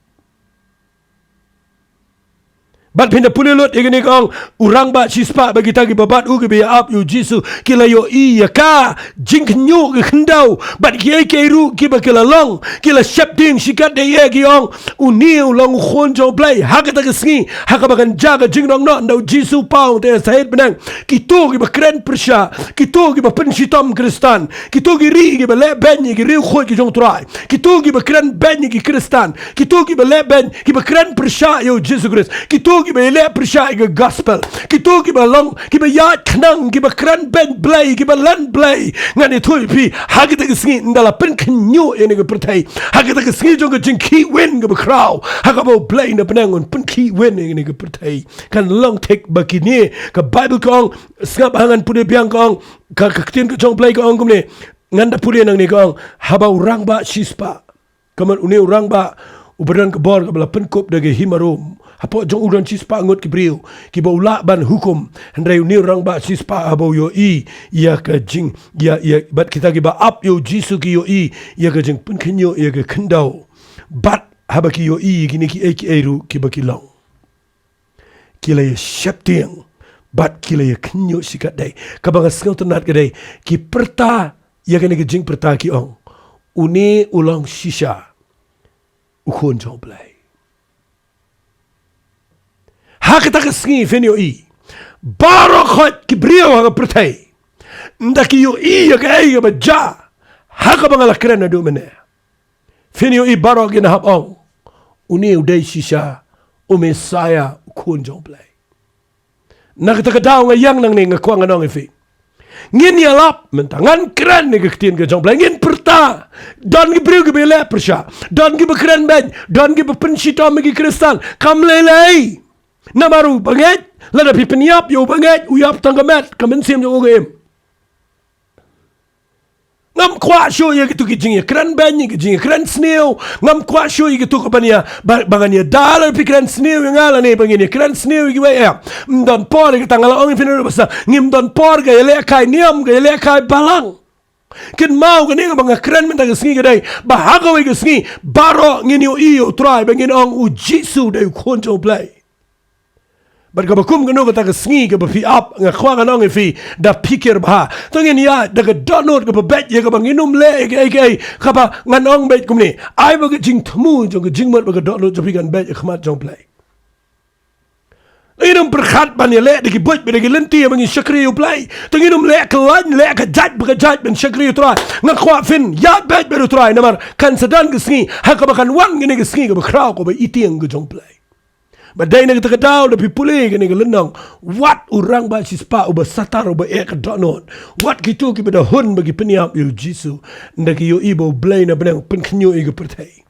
bat pinda puli lot igini kong urang ba chispa bagi tagi babat u ke be up yu Jisu kila yo i ya ka jingkhnyu ke khendau bat ki ke ru ki ba kila long kila shapding shikat de ye ki ong uniu long khon jo play hakata ke sngi hakaba kan jaga jingrong no ndau Jisu pau te said benang ki tu ki ba kren persha ki tu ki ba penshitom kristan ki tu ki ri ki ba le ben ki ri khoi ki jong trai ki tu ki ba kren ben ki kristan ki tu ki ba le ben ki ba kren persha yo Jisu Christ ki tu ki ba le persha ke gospel ki tu ki ba long ki ba yat knang ki ba kren ben blay ki ba lan blay ngani thui pi hakata ke sngi ndala pen khnyu ene ke perthai hakata ke sngi jong ke Jingkhihwin Bakhraw hakabo blay na penangon pen Jingkhihwin ene ke perthai kan long tek bakini ka Bible kong skap hangan pude biang kong ka ketien ke jong play kong kumne nganda pude nang ni kong habau rang ba shispa kaman une urang ba ubadan ke bor ke bala penkop dage himarom hapo jong udan shispa ngot ki brio ki ba ula ban hukum hendrai une urang ba shispa habau yo i ya ka jing ya bat kita ki ba up yo Jisu ki yo i ya ka jing penkhnyo ya ka khendau bat haba ki yo i ki ni ki eru ki ba ki long kila ya shaptiang bat kila ya khnyo sikat dai kabang skau tanat ke dai ki perta ya kan ke jing perta ki ong une ulang shisha ukhon jong play hakata ke sngi fenio i baro khot ki brio ha pertai ndaki yo i ya ka ai ba ja hakabang la krena do mene fenio i baro gina hab ong une udai shisha o Messiah ukhon jong play nakata ka daw nga yang nang ni nga kwang anong ifi ngin yalap mentangan keren ni ketien ke jong play ngin perta don gi brio gi bele persha don gi bekren ben don gi bepenshito megi kristan kam lelei namaru banget lada pipeniap yo banget uyap tanggamet kamen sim jo game ngam kwa show ye gitu kijing keren ben ye kijing keren sneo ngam kwa show ye gitu kapania bangania dollar pikran sneo ngala ne bangini keren sneo gi ya don por ge tangala ong finero basa ngim don por ge le kai niam ge le kai balang ken mau ge ne bang keren men tang sngi ge dai ba hago ge sngi baro ngini iyo try bangin ong u Jisu de konjo play but ka bakum gano ka ta sngi ka ba fi up nga khwa nga nong fi da pikir ba to ngin ya da ka donot ka ba bet ye ka bang inum le ke ka ba nga nong bet kumni ai ba ka jing thmu jong ka jing mat ba ka donot jo fi kan bet khmat jong play inum perkhat ban ye le de ki bot be de ki lenti bang shakri u play to nginum le ka lan le ka jat ba ka jat ben shakri tra nga khwa fin ya bet be tra namar kan sadan ka sngi ha ka ba kan wan ngini ka sngi ka ba khraw ko ba itiang ka jong play badai na kita ketahu tapi pulih kini kelenang wat orang baca spa uba satar uba donon wat gitu kita hun bagi peniap yo Jisu ndaki yo ibo blay na benang penknyo iga pertai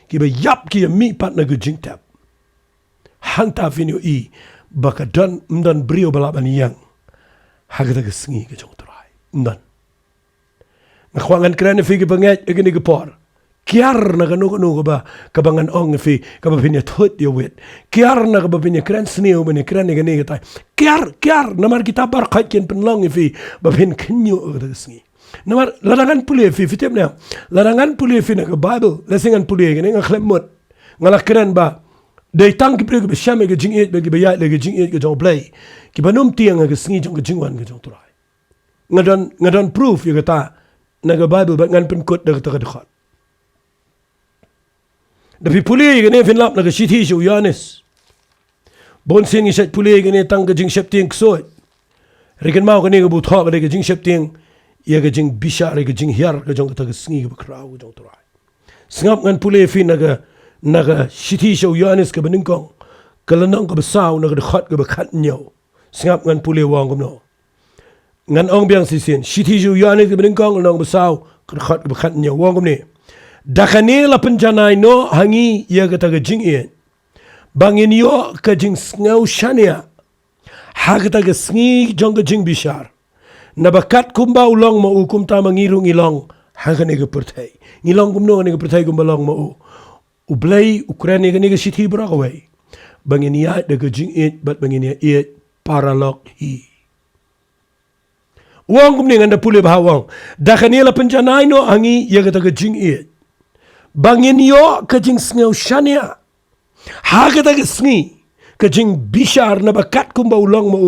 ki ba yap ki mi pat na ge jing tap hang ta finyo I baka don mdan brio balaban yang hagda ge sngi ge jong trai mdan na khwangan kran fi ge banget ge ni ge por kiar na ganu ba kabangan ong fi ka ba pinya thot yo wet kiar na ka ba pinya kran sneo bane kran ge ne ge tai kiar namar kita bar khat ken penlong fi ba pin khnyo ge sngi namar larangan puli fi fitem na larangan puli fi na ka bible lesingan puli ge ne ngakhlem mot ngalak kran ba dei tang ki preg be shame ge jing et be ge ya le ge jing et ge jong play ki banum tiang ge sngi jong ge jingwan ge jong turai ngadon proof ye ge ta na ga bible ba ngan pen kot de ta ga khat Dapi puli gane finlap na kashiti siya uyanis. Bonsin isat puli gane tang kajing septing ksoi. Rikan mau kane kabutha kane kajing septing. Ia kajing bisha re kajing hiar kajong kata Sngi Bakhraw kajong turai. Sengap ngan puli fin naga shiti siya uyanis ka baningkong. Kalanong ka basaw naga dekhat ka bakat nyaw. Sengap ngan puli wang kumno. Ngan ong biang sisin. Shiti siya uyanis ka baningkong kalanong basaw ka dekhat ka bakat nyaw. Wang kumni. Dakane la penjanai no hangi ia kata ke jing in bangin yo ke jing ngau shania ha kata ke Sngi Jong ke jing bishar na bakat kumba ulong mo ukum ta mangirung ilong ha kane ke pertai ngilong kumno ne ke pertai kumbalong mo ublai ukraine ke ne ke sithi brakawai bangin ya de ke jing it bat bangin ya it paralog hi wong kumni nganda pule bahawang dakane la penjanai no hangi ia kata ke jing it bangin yo kajing sngew shania hagata sngi kajing bishar na bakat kumba ulong mo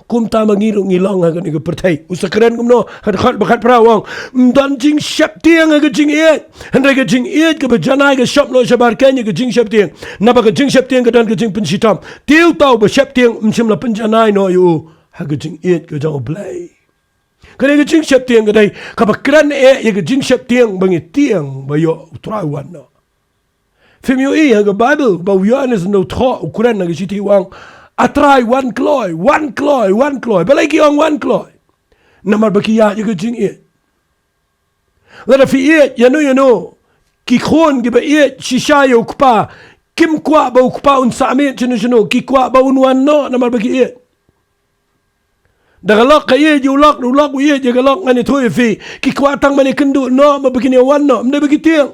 kumta mangirong ilong hagan iga pertai usakren kumno khat bakat prawang mdan jing shaptiang ga jing et handra ga jing et ga bajana ga shop lo shabar kenya ga jing shaptiang na ba ga jing shaptiang ga dan ga jing pensitam tiu tau ba shaptiang mchim la penjanai no yo haga jing et ga jang blai kane ke jing shep tiang kadai kabakran ye ke jing shep tiang bangi tiang bayo try one no femio ga bible ba uyanes no tro ukuran na giti wang atrai one kloy balai ki on one kloy namar bakiya ye ke jing ye la fi ye you know ki khon ge ba ye shisha yo kpa kim kwa ba kpa un same chino ki kwa ba un wan no namar baki ye dagalok kaye julok ye jagalok ngani thoi fi ki kwatang mani kendu no mabegini wan no mne begitiang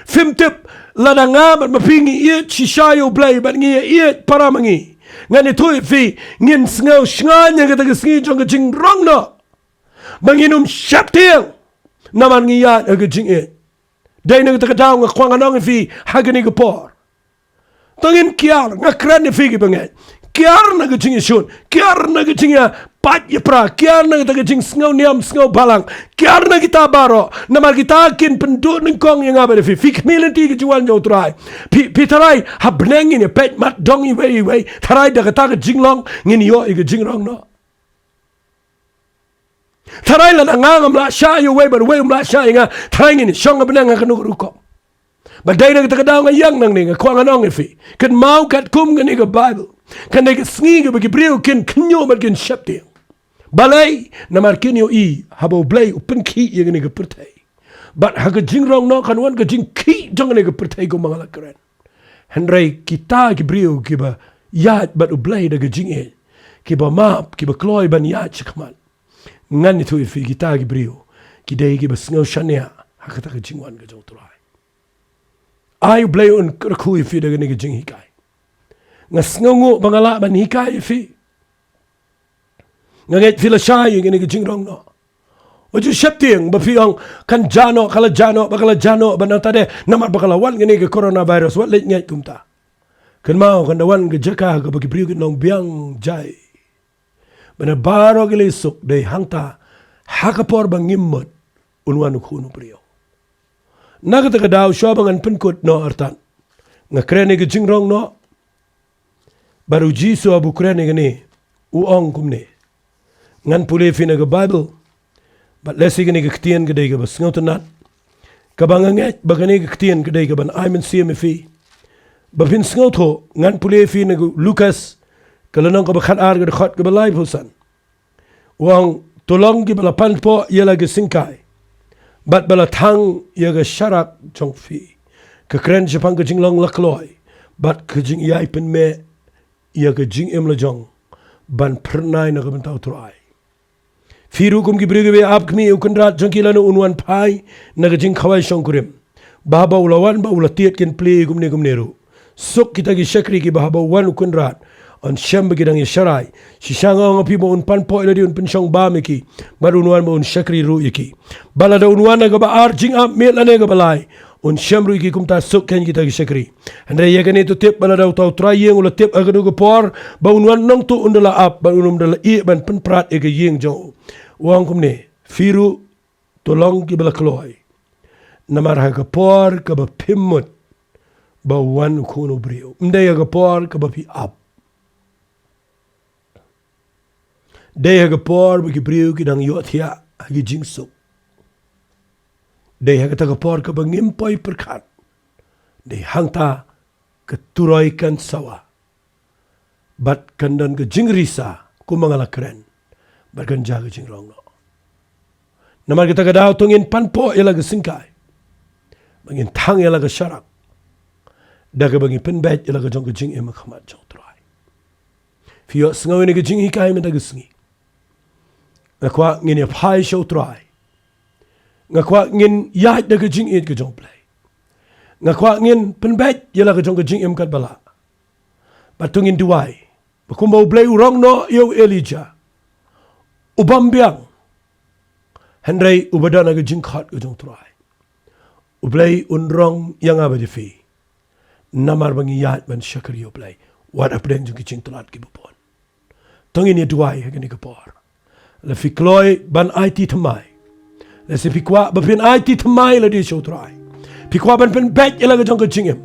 fim tip ladanga bat mapingi ye shishayo blay bat ngi ye paramangi ngani thoi fi ngin sngaw shnganya ga Sngi Jong jing rong no banginum shaptiang naman ngi ya ga jing e dai na ga daw nga kwang anong fi hagani ga por tangin kiar nga kran fi gi bangai kiar na gajing isun, kiar na gajing ya pat yepra, kiar na kita gajing sngau niam sngau balang, kiar na kita baro, nama kita kin penduk nengkong yang apa defi, fik milenti kejuan jauh terai, tarai habneng ini pet mat dong iwei, tarai dah kata gajing long, ngini yo gajing rong no. Tarai la ngang amla sha yo wei bar wei amla sha inga, tarai ngini shong abneng ngak nurukom. Badai na kita kadang yang nang ni ngak anong ifi, kan mau kat kum ngani ke Bible. Kan dia Sngi ke bagi beriau kin kenyo bagian syapti balai namar kinyo I habo blai upen ki yang ni ke pertai bat haga jingrong no kan wan ke jing ki jong ni ke pertai go mangala keren hendrai kita ke beriau ke ba yat bat ublai da ke jing e ke ba map ke ba kloy ban yat chikman ngan itu ifi kita ke beriau ki dai ke ba sngo shania hakata ke jingwan ke jong turai ai blai un ku ifi da ke ni ke jing hikai ngasngongo bangala ban hikai fi ngaget fila shai ngene ke jingrong no oju shapting ba fiong kan jano kala jano bakala jano banata de namar bakala wan ngene ke coronavirus wat let ngai kumta kan mau kan dawan ke jaka ke bagi priu nong biang jai bana baro gele suk de hangta hakapor bangimot unwan khunu priu naga ta daw shobangan penkut no artan ngakrene ke jingrong no baru jisu abu krene gani uong kumne ngan pule fina ke Bible bat lesi gani ke ktian ke dei ke bas ngautanat kabanganget bagani ke ktian ke dei ke ban aimen siam fi bapin ngauto ngan pule fina ke Lukas kalanong ke bakhat ar ke khot ke balai pusan uong tolong ke balapan po ialah ke singkai bat bala thang ia ke syarak jong fi keren Jepang ke Jinglong lakloi bat ke Jing Yai pen me ia ke Jing Em Lejong ban pernai na ke bentau turai firu kum ki brige be ap kmi ukandrat jangkila no unwan pai na ke Jingkhihwin Shongkurim bahaba ulawan ba ulatiat ken play gumne ru sok kita ki syakri ki bahaba wan ukandrat on syam begidang yasharai sishanga ngapi mo un pan po ladi un pensyong ba miki marunwan mo un syakri ru iki balada unwan ga ba ar jing ap met lane ga balai un syam ru iki kumta sok ken kita ki syakri andre ya kan itu tip balada utau trayeng ula tip agadu ga por ba unwan nong tu undala ap ba unum dala i ban pen prat e ga yeng jo wang kumne firu tolong ki bala kloi namar ha ga por ka ba pimmut ba wan kuno brio ndaya ga por ka ba pi ap Dei haga por bagi briu ki dang yot hia hagi jingsuk. Dei haga taga por ka bangimpoi perkat. Dei hangta ke turoi kan sawa. Bat kandan ke jingrisa ku mangala keren. Bat kan jaga jingrong no. Namar kita ka daw tungin panpo ila ke singkai. Bangin tang ila ke syarak. Daga bangi penbet ila ke jong ke jing ema khamat jong turai. Fio sengawi ni ke jing hikai menta ke sengi. Ngakwa ngin ya pai show try. Ngakwa ngin yait da ke jing it ke jong play. Ngakwa ngin penbet yala ke jong ke jing em kat bala. Batungin duai. Bakumbau play urong no yo Elijah. Ubam biang. Henry ubadana ke jing khat ke jong try. Ublay unrong yang abadi fi. Namar bangi yait ban syakri yo play. Wat apdeng jong ke jing telat ke bupon. Tungin ya duai hagani ke por. Le fikloi ban IT thamai. Le se pikwa bapin IT thamai le di show try. Pikwa ban pen bet ila ga jong ka jingem.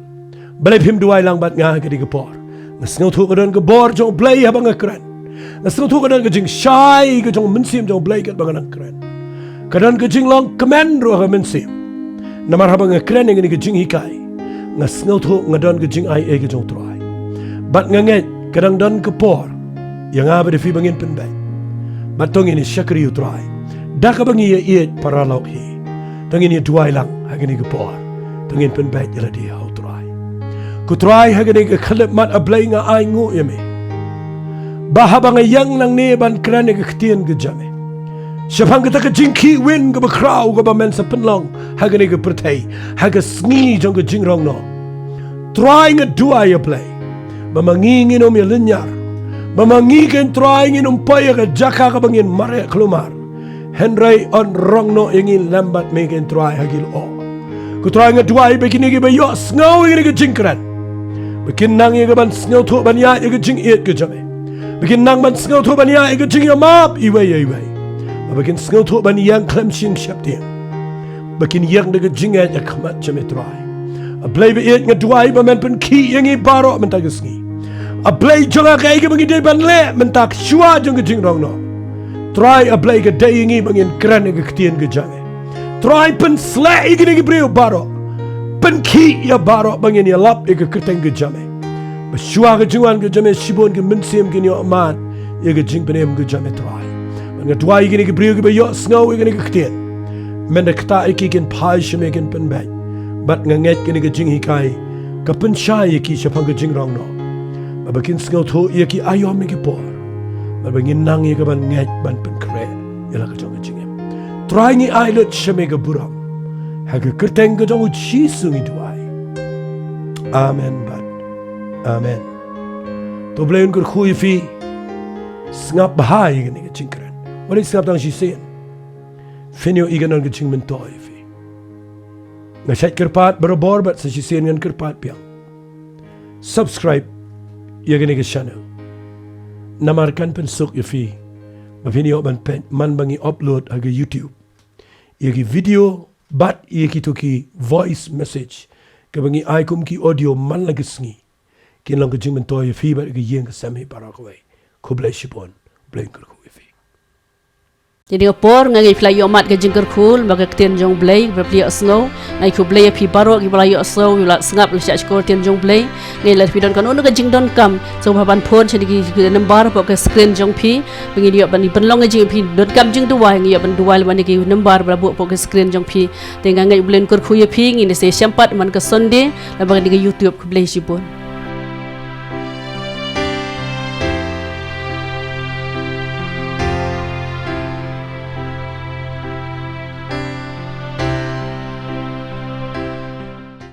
Balai phim duai lang bat nga ka di ka por. Ngasngaw thu ka don ka bor jong blay habang akran. Ngasngaw thu ka don ka jing shy ka jong mensim jong blay kat bangan akran. Ka don ka jing long command ro ka mensim. Namar habang akran ngani ka jing hikai. Ngasngaw thu nga don ka jing ai ka jong try. Bat nganget kadang don ka por. Yang aba di fi bangin pen bet. Batong ini syakri utrai. Dah kabangi ia iet para lauk hi. Tangin ia duai lang hagani ke por. Tangin penbait ila dia utrai. Kutrai hagani ke khalip mat ablay nga ay ngu yame. Bahabang yang nang ne ban krane ke ktien ke jame. Syapang kita ke Jingkhihwin Bakhraw Tam men sa penlong hagani ke pertai. Haga Sngi Jong ke jingrong no. Try nga duai ablay. Mamangingin om ya lenyar. Memangikan trying in umpaya ke jaka ke bangin mare kelumar. Henry on rong no ingin lambat mekin try hagil o. Ku try ngadua begini ke bayo sngaw ingin ke jingkran. Bikin nang ye ke ban sngaw tu ban ya ke jing iet ke jame. Bikin nang ban sngaw tu ban ya ke jing ya map iway. Bikin sngaw tu ban yang klem sing syap dia. Bikin yang de ke jing ya khamat jame try. Ablay be iet ngadua ba men pen ki yang i baro mentagesngi. Ablay jonga kaya ke bangi day ban le mentak syua jong ke jingrong no. Try ablay ke day ingi bangin keren ke ktien ke jame. Try pen sle igi ke brio baro. Pen ki ya baro bangin ya lap ke kerteng ke jame. Syua ke jingwan ke jame shibon ke mensim ke nyo amat ya ke jing penem ke jame try. Bangin dua igi ke brio ke bayo sngaw igi ke ktien. Menda kta iki ken pai shime ken pen bay. Bat nganget ke jing hikai ke pen syai iki syapang ke jingrong no. Mabakin sengaw tu ia ki ayom ki por. Mabangin nang ia ke ban nget ban pen kre. Ialah ke jong jingem. Try ngi ailet shame ke buram. Haga kerteng ke jong uchi sungi duai. Amen bat. Amen. To blain ker khui fi. Sngap bahai ngani ke jingkran. What is sngap dang shi sen? Finyo iganon ke jing mentoy fi. Ngasat kerpat berobor bat sa shi sen ngan kerpat piang. Subscribe ia gani ke channel. Namarkan pensuk ya fi. Mafini ban pen man bangi upload aga YouTube. Ia ki video bat ia ki toki voice message. Ke bangi aikum ki audio man lagi sengi. Kin lang ke jing mentoy ya fi bat ke yeng ke sami para kawai. Ko bless you pon. Bleng Jadi opor ngai fly yomat ke jingker khul baga Tian Jong blay berplia snow ngai ku blay pi barok ki bala yo snow la sngap le chak skor Tian Jong blay ngai la pidon kan ka jingdon kam so baban phone chedi ki number po ke screen jong pi bengi dia ban penlong jing pi dot kam jing duwai ngai ban duwai ban ki number bala po ke screen jong pi tenga ngai bulen kur khu ye pi ngi ne se champat man ka sonde la baga di YouTube ku blay sibon